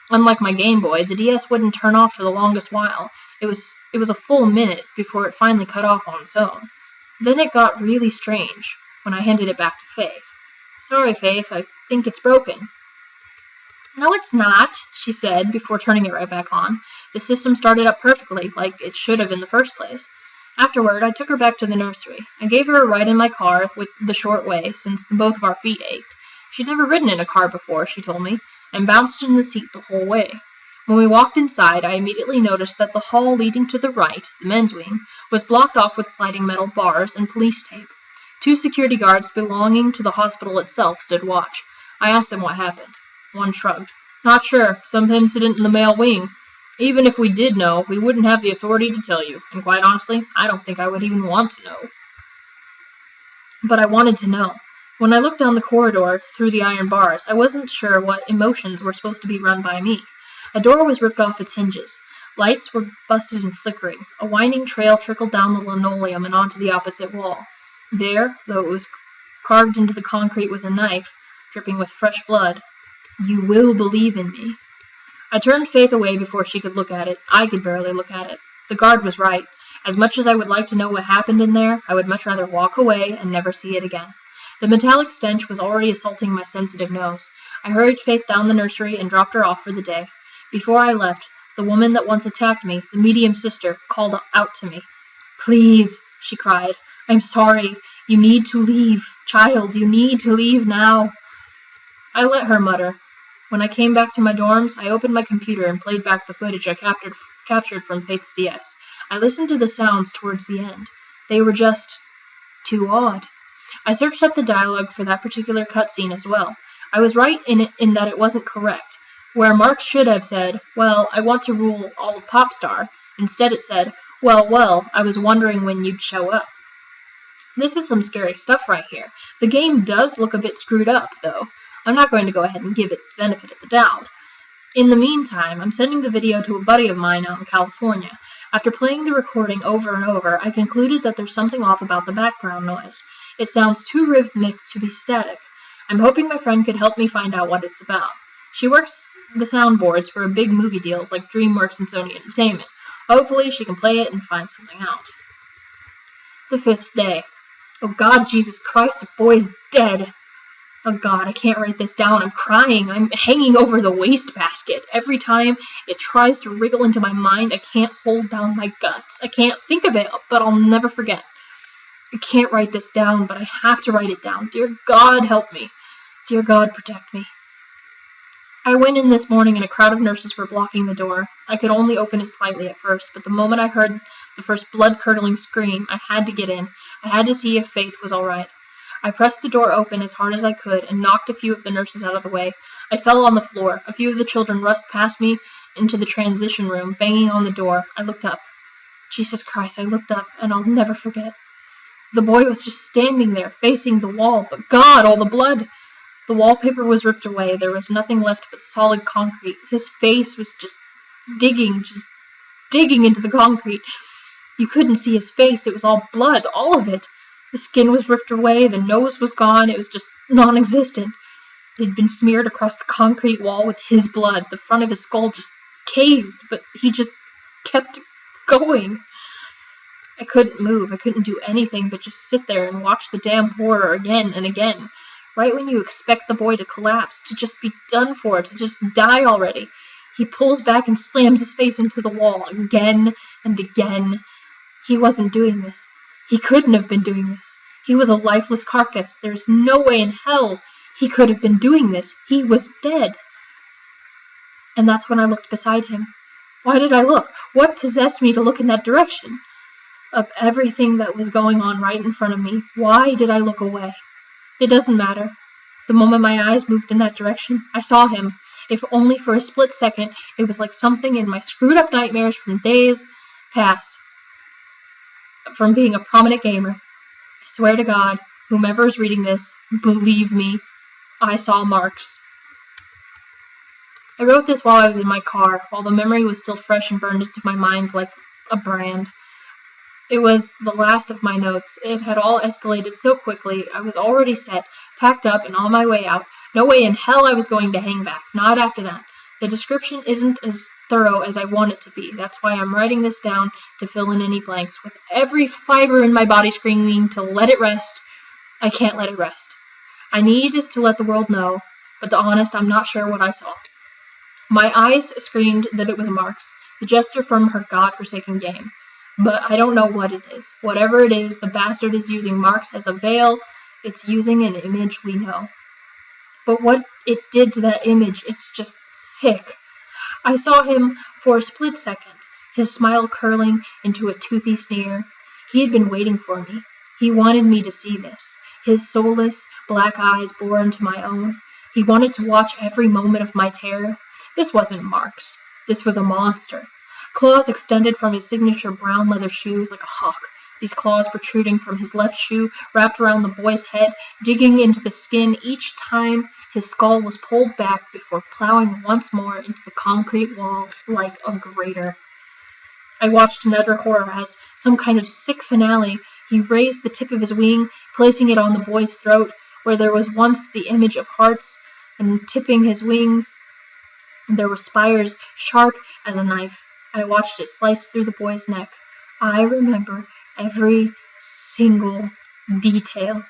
Unlike my Game Boy, the DS wouldn't turn off for the longest while. It was a full minute before it finally cut off on its own. Then it got really strange when I handed it back to Faith. "Sorry, Faith, I think it's broken." "No, it's not," she said before turning it right back on. The system started up perfectly, like it should have in the first place. Afterward, I took her back to the nursery. I gave her a ride in my car with the short way, since both of our feet ached. She'd never ridden in a car before, she told me, and bounced in the seat the whole way. When we walked inside, I immediately noticed that the hall leading to the right, the men's wing, was blocked off with sliding metal bars and police tape. 2 security guards belonging to the hospital itself stood watch. I asked them what happened. One shrugged. "Not sure. Some incident in the male wing. Even if we did know, we wouldn't have the authority to tell you, and quite honestly, I don't think I would even want to know." But I wanted to know. When I looked down the corridor through the iron bars, I wasn't sure what emotions were supposed to be run by me. A door was ripped off its hinges. Lights were busted and flickering. A winding trail trickled down the linoleum and onto the opposite wall. There, though it was carved into the concrete with a knife, dripping with fresh blood, "You will believe in me." I turned Faith away before she could look at it. I could barely look at it. The guard was right. As much as I would like to know what happened in there, I would much rather walk away and never see it again. The metallic stench was already assaulting my sensitive nose. I hurried Faith down the nursery and dropped her off for the day. Before I left, the woman that once attacked me, the medium sister, called out to me. "Please," she cried. "I'm sorry. You need to leave. Child, you need to leave now." I let her mutter. When I came back to my dorms, I opened my computer and played back the footage I captured from Faith's DS. I listened to the sounds towards the end. They were just too odd. I searched up the dialogue for that particular cutscene as well. I was right in that it wasn't correct. Where Mark should have said, "Well, I want to rule all of Popstar," instead it said, well, I was wondering when you'd show up." This is some scary stuff right here. The game does look a bit screwed up, though. I'm not going to go ahead and give it the benefit of the doubt. In the meantime, I'm sending the video to a buddy of mine out in California. After playing the recording over and over, I concluded that there's something off about the background noise. It sounds too rhythmic to be static. I'm hoping my friend could help me find out what it's about. She works the soundboards for big movie deals like DreamWorks and Sony Entertainment. Hopefully she can play it and find something out. The 5th day. Oh God, Jesus Christ, the boy's dead. Oh God, I can't write this down. I'm crying. I'm hanging over the wastebasket. Every time it tries to wriggle into my mind, I can't hold down my guts. I can't think of it, but I'll never forget. I can't write this down, but I have to write it down. Dear God, help me. Dear God, protect me. I went in this morning and a crowd of nurses were blocking the door. I could only open it slightly at first, but the moment I heard the first blood-curdling scream, I had to get in. I had to see if Faith was all right. I pressed the door open as hard as I could and knocked a few of the nurses out of the way. I fell on the floor. A few of the children rushed past me into the transition room, banging on the door. I looked up. Jesus Christ, I looked up, and I'll never forget. The boy was just standing there, facing the wall, but God, all the blood! The wallpaper was ripped away. There was nothing left but solid concrete. His face was just digging into the concrete. You couldn't see his face. It was all blood, all of it. The skin was ripped away, the nose was gone, it was just non-existent. It had been smeared across the concrete wall with his blood. The front of his skull just caved, but he just kept going. I couldn't move. I couldn't do anything but just sit there and watch the damn horror again and again. right when you expect the boy to collapse, to just be done for, to just die already. He pulls back and slams his face into the wall again and again. He wasn't doing this. He couldn't have been doing this. He was a lifeless carcass. There's no way in hell he could have been doing this. He was dead. And that's when I looked beside him. Why did I look? What possessed me to look in that direction? Of everything that was going on right in front of me, why did I look away? It doesn't matter. The moment my eyes moved in that direction, I saw him. If only for a split second, it was like something in my screwed-up nightmares from days past, from being a prominent gamer. I swear to God, whomever is reading this, believe me, I saw Marx. I wrote this while I was in my car, while the memory was still fresh and burned into my mind like a brand. It was the last of my notes. It had all escalated so quickly. I was already set, packed up, and on my way out. No way in hell I was going to hang back. Not after that. The description isn't as thorough as I want it to be. That's why I'm writing this down to fill in any blanks. With every fiber in my body screaming to let it rest, I can't let it rest. I need to let the world know, but to be honest, I'm not sure what I saw. My eyes screamed that it was Marx, the jester from her god-forsaken game. But I don't know what it is. Whatever it is, the bastard is using Marx as a veil. It's using an image we know. But what it did to that image, it's just sick. I saw him for a split second, his smile curling into a toothy sneer. He had been waiting for me. He wanted me to see this. His soulless, black eyes bore into my own. He wanted to watch every moment of my terror. This wasn't Marx. This was a monster. Claws extended from his signature brown leather shoes like a hawk. These claws protruding from his left shoe, wrapped around the boy's head, digging into the skin each time his skull was pulled back before plowing once more into the concrete wall like a grater. I watched in utter horror as, some kind of sick finale, he raised the tip of his wing, placing it on the boy's throat, where there was once the image of hearts, and tipping his wings, there were spires sharp as a knife. I watched it slice through the boy's neck. I remember every single detail.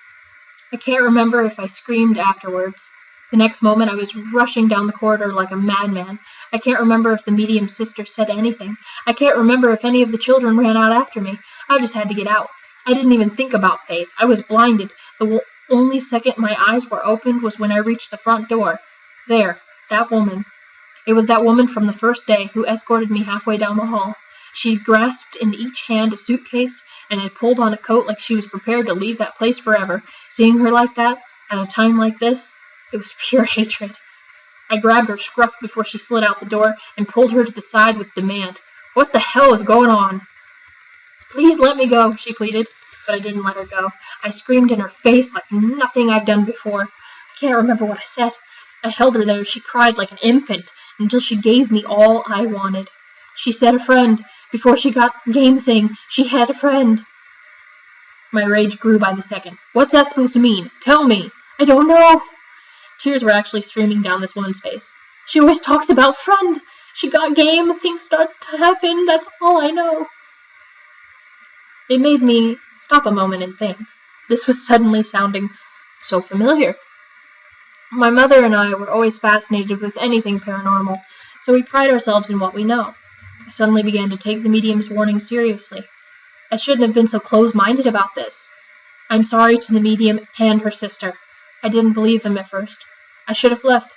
I can't remember if I screamed afterwards. The next moment I was rushing down the corridor like a madman. I can't remember if the medium sister said anything. I can't remember if any of the children ran out after me. I just had to get out. I didn't even think about Faith. I was blinded. The only second my eyes were opened was when I reached the front door. There, that woman. It was that woman from the first day who escorted me halfway down the hall. She grasped in each hand a suitcase and had pulled on a coat like she was prepared to leave that place forever. Seeing her like that, at a time like this, it was pure hatred. I grabbed her scruff before she slid out the door and pulled her to the side with demand. What the hell is going on? Please let me go, she pleaded, but I didn't let her go. I screamed in her face like nothing I've done before. I can't remember what I said. I held her there. She cried like an infant until she gave me all I wanted. She said a friend. Before she got game thing, she had a friend. My rage grew by the second. What's that supposed to mean? Tell me. I don't know. Tears were actually streaming down this woman's face. She always talks about friend. She got game, things start to happen, that's all I know. It made me stop a moment and think. This was suddenly sounding so familiar. My mother and I were always fascinated with anything paranormal, so we pride ourselves in what we know. I suddenly began to take the medium's warning seriously. I shouldn't have been so close-minded about this. I'm sorry to the medium and her sister. I didn't believe them at first. I should have left.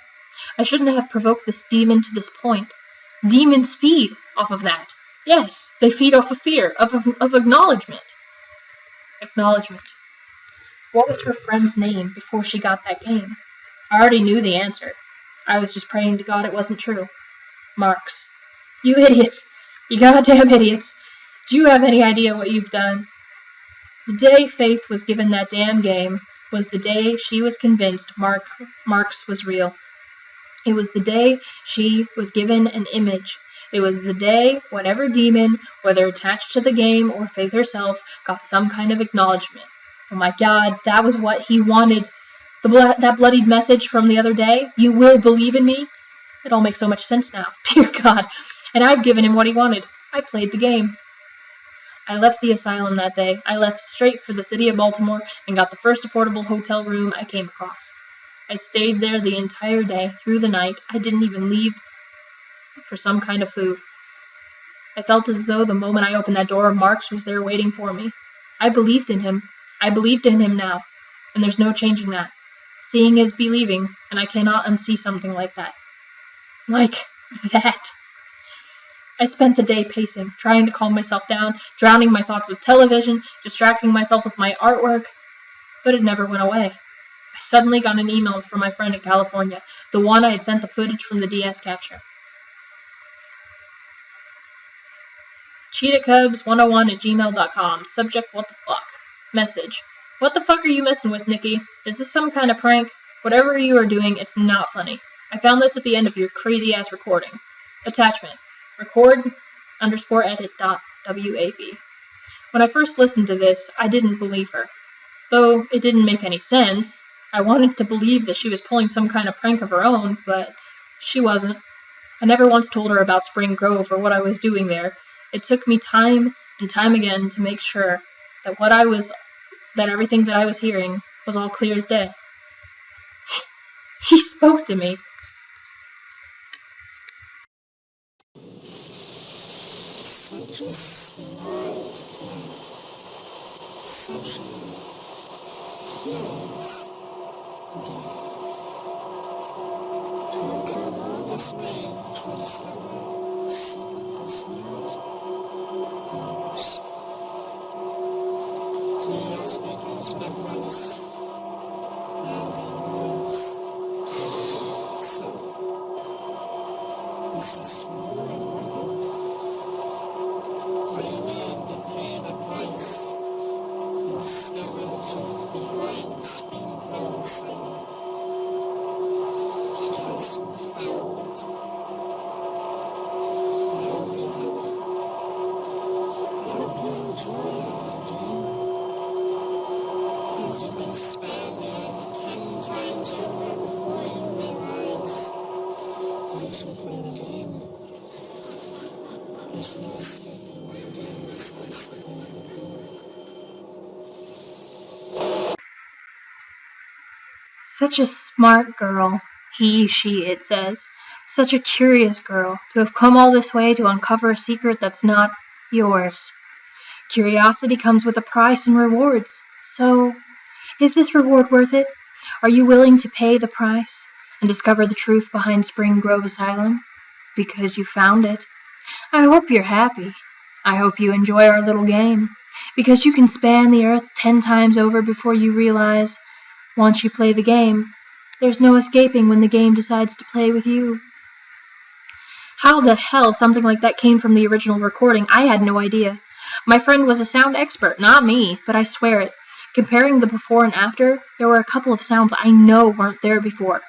I shouldn't have provoked this demon to this point. Demons feed off of that. Yes, they feed off of fear, of acknowledgement. Acknowledgement. What was her friend's name before she got that game? I already knew the answer. I was just praying to God it wasn't true. Marx. You idiots. You goddamn idiots. Do you have any idea what you've done? The day Faith was given that damn game was the day she was convinced Marx was real. It was the day she was given an image. It was the day whatever demon, whether attached to the game or Faith herself, got some kind of acknowledgement. Oh my God, that was what he wanted. That bloodied message from the other day, you will believe in me? It all makes so much sense now. Dear God. And I've given him what he wanted. I played the game. I left the asylum that day. I left straight for the city of Baltimore and got the first affordable hotel room I came across. I stayed there the entire day, through the night. I didn't even leave for some kind of food. I felt as though the moment I opened that door, Marx was there waiting for me. I believed in him. I believed in him now, and there's no changing that. Seeing is believing, and I cannot unsee something like that. Like that. I spent the day pacing, trying to calm myself down, drowning my thoughts with television, distracting myself with my artwork, but it never went away. I suddenly got an email from my friend in California, the one I had sent the footage from the DS capture. CheetahCubs101@gmail.com. Subject, what the fuck? Message. What the fuck are you messing with, Nicky? Is this some kind of prank? Whatever you are doing, it's not funny. I found this at the end of your crazy-ass recording. Attachment. Record_edit.wab. When I first listened to this, I didn't believe her. Though it didn't make any sense. I wanted to believe that she was pulling some kind of prank of her own, but she wasn't. I never once told her about Spring Grove or what I was doing there. It took me time and time again to make sure that everything that I was hearing was all clear as day. He spoke to me. Such a smart one. Such a curious one. To have come all this way to discover something smart. Curiosity draws no price. So, this is really worth it. Bringing the pain of life and discover the truth behind Spring Grove thing. It has fulfilled it. I hope you enjoy your game. As you can span the earth 10 times over before you realize, once you play the game, there's no escaping where your game is nicely going. Such a smart girl. He, she, it says. Such a curious girl, to have come all this way to uncover a secret that's not yours. Curiosity comes with a price and rewards. So, is this reward worth it? Are you willing to pay the price and discover the truth behind Spring Grove Asylum? Because you found it. I hope you're happy. I hope you enjoy our little game. Because you can span the earth 10 times over before you realize, once you play the game, there's no escaping when the game decides to play with you. How the hell something like that came from the original recording, I had no idea. My friend was a sound expert, not me, but I swear it. Comparing the before and after, there were a couple of sounds I know weren't there before.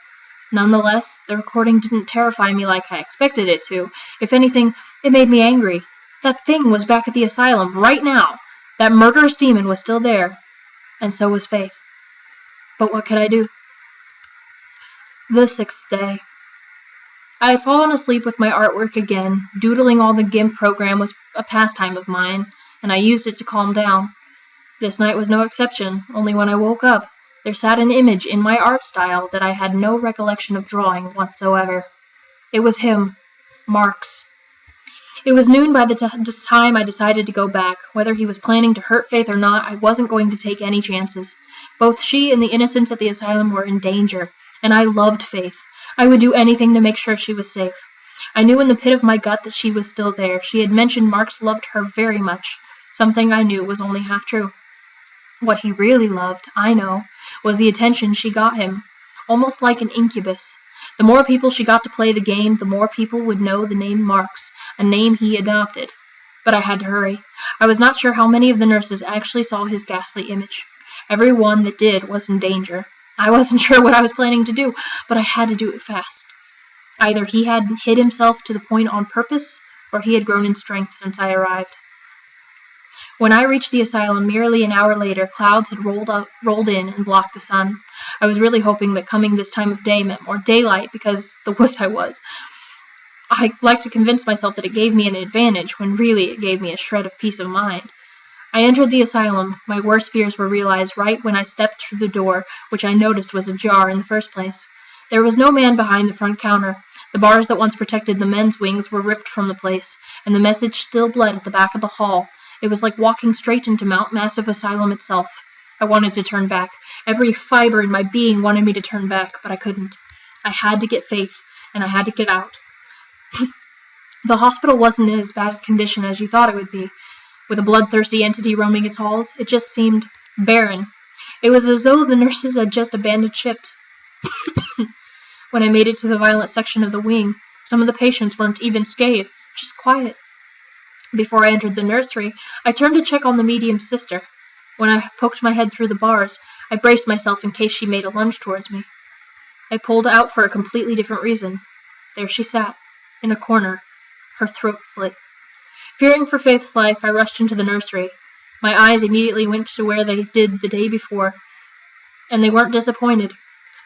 Nonetheless, the recording didn't terrify me like I expected it to. If anything, it made me angry. That thing was back at the asylum right now. That murderous demon was still there. And so was Faith. But what could I do? The 6th day. I had fallen asleep with my artwork again. Doodling all the GIMP program was a pastime of mine, and I used it to calm down. This night was no exception, only when I woke up, there sat an image in my art style that I had no recollection of drawing whatsoever. It was him, Marx. It was noon by the time I decided to go back. Whether he was planning to hurt Faith or not, I wasn't going to take any chances. Both she and the innocents at the asylum were in danger, and I loved Faith. I would do anything to make sure she was safe. I knew in the pit of my gut that she was still there. She had mentioned Marx loved her very much, something I knew was only half true. What he really loved, I know, was the attention she got him, almost like an incubus. The more people she got to play the game, the more people would know the name Marx, a name he adopted. But I had to hurry. I was not sure how many of the nurses actually saw his ghastly image. Every one that did was in danger. I wasn't sure what I was planning to do, but I had to do it fast. Either he had hid himself to the point on purpose, or he had grown in strength since I arrived. When I reached the asylum merely an hour later, clouds had rolled in and blocked the sun. I was really hoping that coming this time of day meant more daylight, because the wuss I was. I like to convince myself that it gave me an advantage, when really it gave me a shred of peace of mind. I entered the asylum. My worst fears were realized right when I stepped through the door, which I noticed was ajar in the first place. There was no man behind the front counter. The bars that once protected the men's wings were ripped from the place, and the message still bled at the back of the hall. It was like walking straight into Mount Massive Asylum itself. I wanted to turn back. Every fiber in my being wanted me to turn back, but I couldn't. I had to get Faith, and I had to get out. The hospital wasn't in as bad a condition as you thought it would be. With a bloodthirsty entity roaming its halls, it just seemed barren. It was as though the nurses had just abandoned ship. When I made it to the violent section of the wing, some of the patients weren't even scathed, just quiet. Before I entered the nursery, I turned to check on the medium's sister. When I poked my head through the bars, I braced myself in case she made a lunge towards me. I pulled out for a completely different reason. There she sat, in a corner, her throat slit. Fearing for Faith's life, I rushed into the nursery. My eyes immediately went to where they did the day before, and they weren't disappointed.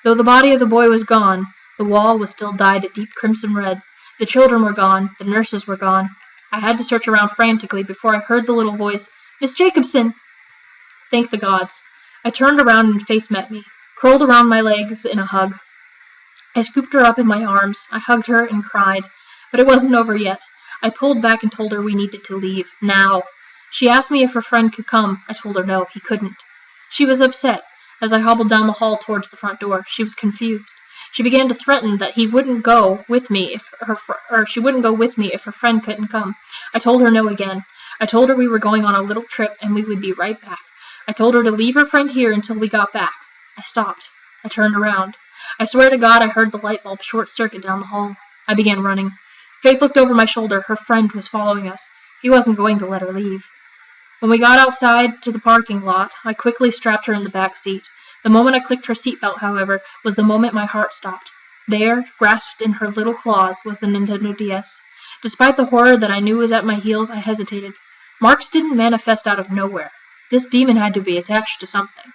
Though the body of the boy was gone, the wall was still dyed a deep crimson red. The children were gone, the nurses were gone. I had to search around frantically before I heard the little voice, "Miss Jacobson!" Thank the gods. I turned around and Faith met me, curled around my legs in a hug. I scooped her up in my arms. I hugged her and cried. But it wasn't over yet. I pulled back and told her we needed to leave, now. She asked me if her friend could come. I told her no, he couldn't. She was upset. As I hobbled down the hall towards the front door, she was confused. She began to threaten that she wouldn't go with me if her friend couldn't come. I told her no again. I told her we were going on a little trip and we would be right back. I told her to leave her friend here until we got back. I stopped. I turned around. I swear to God I heard the light bulb short-circuit down the hall. I began running. Faith looked over my shoulder. Her friend was following us. He wasn't going to let her leave. When we got outside to the parking lot, I quickly strapped her in the back seat. The moment I clicked her seatbelt, however, was the moment my heart stopped. There, grasped in her little claws, was the Nintendo DS. Despite the horror that I knew was at my heels, I hesitated. Marx didn't manifest out of nowhere. This demon had to be attached to something,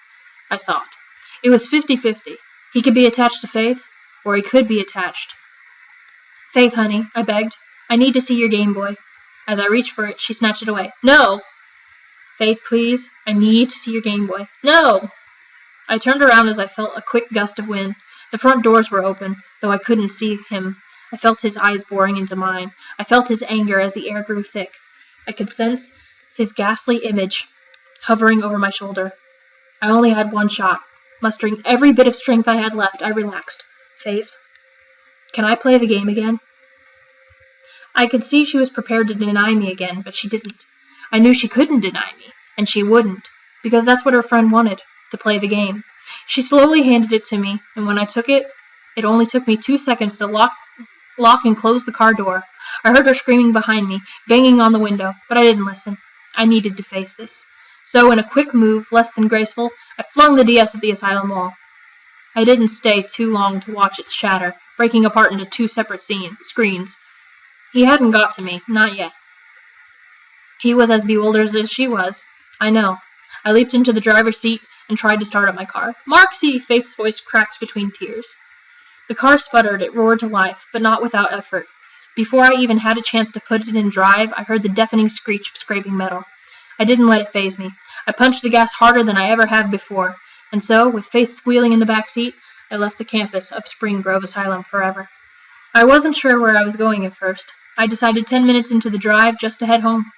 I thought. It was 50-50. He could be attached to Faith, or he could be attached. "Faith, honey," I begged. "I need to see your Game Boy." As I reached for it, she snatched it away. "No!" "Faith, please. I need to see your Game Boy." "No!" I turned around as I felt a quick gust of wind. The front doors were open, though I couldn't see him. I felt his eyes boring into mine. I felt his anger as the air grew thick. I could sense his ghastly image hovering over my shoulder. I only had one shot. Mustering every bit of strength I had left, I relaxed. "Faith, can I play the game again?" I could see she was prepared to deny me again, but she didn't. I knew she couldn't deny me, and she wouldn't, because that's what her friend wanted, to play the game. She slowly handed it to me, and when I took it, it only took me 2 seconds to lock and close the car door. I heard her screaming behind me, banging on the window, but I didn't listen. I needed to face this. So, in a quick move, less than graceful, I flung the DS at the asylum wall. I didn't stay too long to watch it shatter, breaking apart into 2 separate screens. He hadn't got to me, not yet. He was as bewildered as she was. I know. I leaped into the driver's seat and tried to start up my car. "Marxie!" Faith's voice cracked between tears. The car sputtered. It roared to life, but not without effort. Before I even had a chance to put it in drive, I heard the deafening screech of scraping metal. I didn't let it faze me. I punched the gas harder than I ever had before, and so, with Faith squealing in the back seat, I left the campus of Spring Grove Asylum forever. I wasn't sure where I was going at first. I decided 10 minutes into the drive just to head home.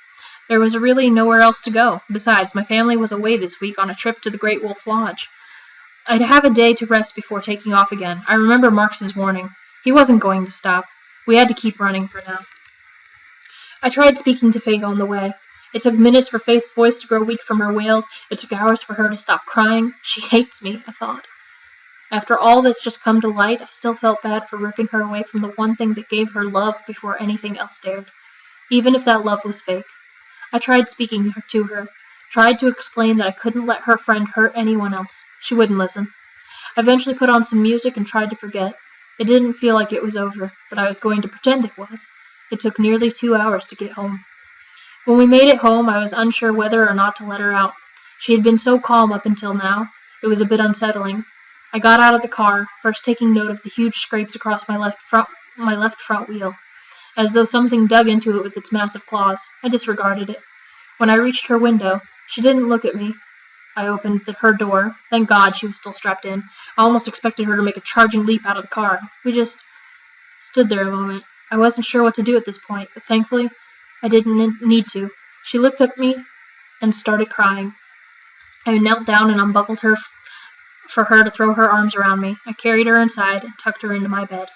There was really nowhere else to go. Besides, my family was away this week on a trip to the Great Wolf Lodge. I'd have a day to rest before taking off again. I remember Marx's warning. He wasn't going to stop. We had to keep running for now. I tried speaking to Faith on the way. It took minutes for Faith's voice to grow weak from her wails. It took hours for her to stop crying. She hates me, I thought. After all that's just come to light, I still felt bad for ripping her away from the one thing that gave her love before anything else dared, even if that love was fake. I tried speaking to her, tried to explain that I couldn't let her friend hurt anyone else. She wouldn't listen. I eventually put on some music and tried to forget. It didn't feel like it was over, but I was going to pretend it was. It took nearly 2 hours to get home. When we made it home, I was unsure whether or not to let her out. She had been so calm up until now. It was a bit unsettling. I got out of the car, first taking note of the huge scrapes across my left front wheel. As though something dug into it with its massive claws. I disregarded it. When I reached her window, She didn't look at me. I opened her door. Thank God she was still strapped in. I almost expected her to make a charging leap out of the car. We just stood there a moment. I wasn't sure what to do at this point, but thankfully, I didn't need to. She looked at me and started crying. I knelt down and unbuckled her for her to throw her arms around me. I carried her inside and tucked her into my bed.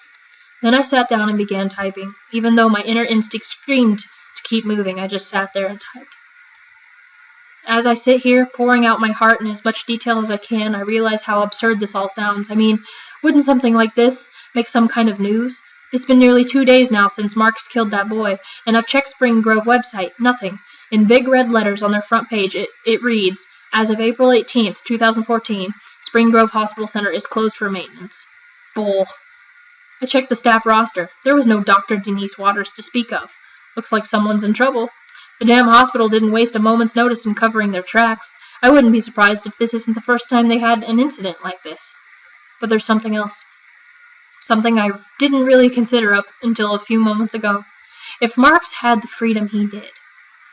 Then I sat down and began typing. Even though my inner instinct screamed to keep moving, I just sat there and typed. As I sit here, pouring out my heart in as much detail as I can, I realize how absurd this all sounds. I mean, wouldn't something like this make some kind of news? It's been nearly 2 days now since Marx killed that boy, and I've checked Spring Grove website. Nothing. In big red letters on their front page, it reads, as of April 18th, 2014, Spring Grove Hospital Center is closed for maintenance. Bull. I checked the staff roster. There was no Dr. Denise Waters to speak of. Looks like someone's in trouble. The damn hospital didn't waste a moment's notice in covering their tracks. I wouldn't be surprised if this isn't the first time they had an incident like this. But there's something else. Something I didn't really consider up until a few moments ago. If Marx had the freedom he did,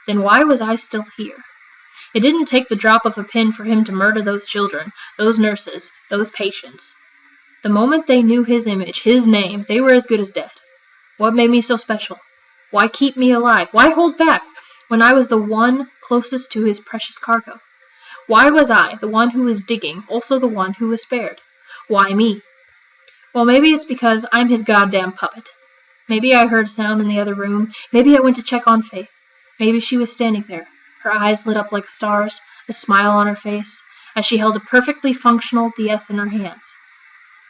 then why was I still here? It didn't take the drop of a pin for him to murder those children, those nurses, those patients. The moment they knew his image, his name, they were as good as dead. What made me so special? Why keep me alive? Why hold back when I was the one closest to his precious cargo? Why was I, the one who was digging, also the one who was spared? Why me? Well, maybe it's because I'm his goddamn puppet. Maybe I heard a sound in the other room. Maybe I went to check on Faith. Maybe she was standing there, her eyes lit up like stars, a smile on her face, as she held a perfectly functional DS in her hands.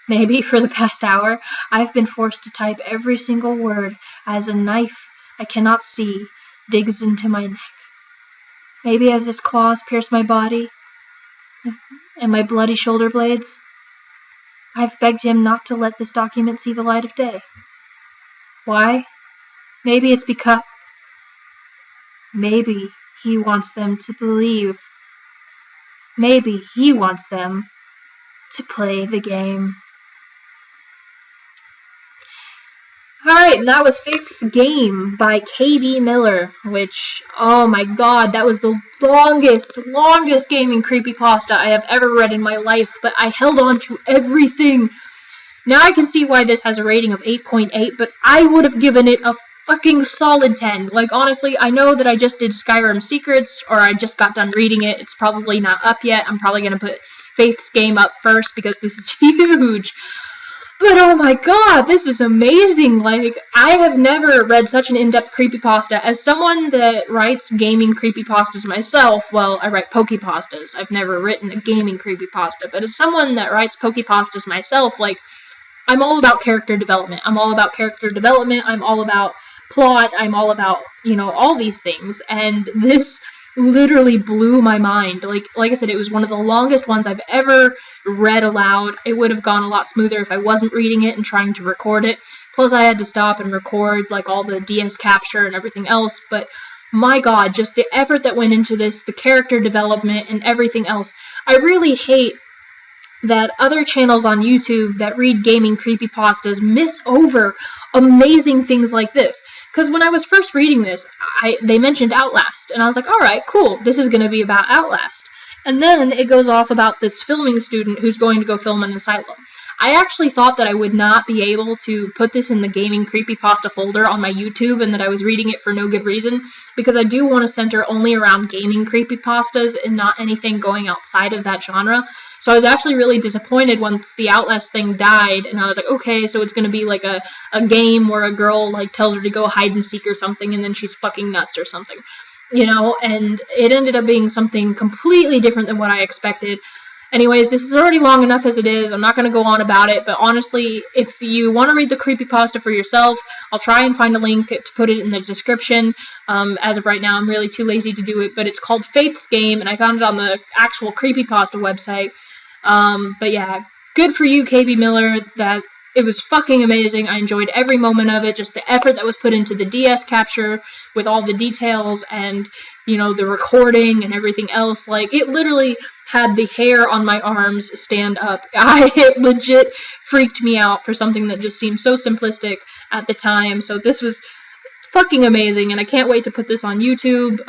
Maybe for the past hour, I've been forced to type every single word as a knife I cannot see digs into my neck. Maybe as his claws pierce my body and my bloody shoulder blades, I've begged him not to let this document see the light of day. Why? Maybe it's because... Maybe he wants them to believe. Maybe he wants them to play the game. Alright, and that was Faith's Game by KB Miller, which, oh my god, that was the longest gaming creepypasta I have ever read in my life, but I held on to everything. Now I can see why this has a rating of 8.8, but I would have given it a fucking solid 10. Like, honestly, I know that I just did Skyrim Secrets, or I just got done reading it. It's probably not up yet. I'm probably going to put Faith's Game up first, because this is huge. But oh my god, this is amazing. Like, I have never read such an in-depth creepypasta. As someone that writes gaming creepypastas myself, well, I write pokepastas. I've never written a gaming creepypasta. But as someone that writes pokepastas myself, like, I'm all about character development. I'm all about plot. I'm all about, all these things. And this literally blew my mind. Like I said, it was one of the longest ones I've ever read aloud. It would have gone a lot smoother if I wasn't reading it and trying to record it. Plus, I had to stop and record, like, all the DS capture and everything else. But my god, just the effort that went into this, the character development and everything else. I really hate that other channels on YouTube that read gaming creepypastas miss over amazing things like this. Because when I was first reading this, they mentioned Outlast, and I was like, alright, cool, this is going to be about Outlast. And then it goes off about this filming student who's going to go film an asylum. I actually thought that I would not be able to put this in the gaming creepypasta folder on my YouTube, and that I was reading it for no good reason, because I do want to center only around gaming creepypastas and not anything going outside of that genre. So I was actually really disappointed once the Outlast thing died, and I was like, okay, so it's going to be like a game where a girl, like, tells her to go hide and seek or something, and then she's fucking nuts or something, and it ended up being something completely different than what I expected. Anyways, this is already long enough as it is. I'm not going to go on about it, but honestly, if you want to read the creepypasta for yourself, I'll try and find a link to put it in the description. As of right now, I'm really too lazy to do it, but it's called Faith's Game, and I found it on the actual creepypasta website. But yeah, good for you, KB Miller. That it was fucking amazing. I enjoyed every moment of it, just the effort that was put into the DS capture with all the details and, the recording and everything else. Like, it literally had the hair on my arms stand up. It legit freaked me out for something that just seemed so simplistic at the time. So this was fucking amazing, and I can't wait to put this on YouTube.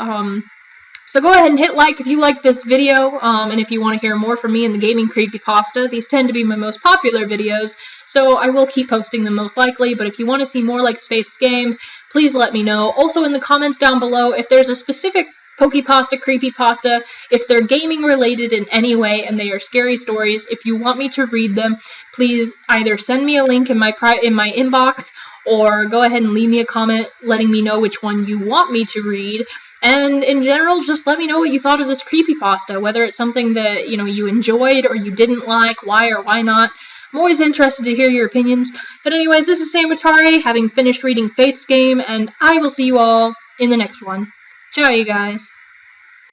So go ahead and hit like if you like this video, and if you want to hear more from me in the gaming creepypasta. These tend to be my most popular videos, so I will keep posting them most likely, but if you want to see more like Faith's games, please let me know. Also in the comments down below, if there's a specific Pokepasta, Creepypasta, if they're gaming related in any way and they are scary stories, if you want me to read them, please either send me a link in my inbox, or go ahead and leave me a comment letting me know which one you want me to read. And in general, just let me know what you thought of this creepypasta, whether it's something that, you enjoyed or you didn't like, why or why not. I'm always interested to hear your opinions. But anyways, this is Samatari, having finished reading Faith's game, and I will see you all in the next one. Ciao, you guys.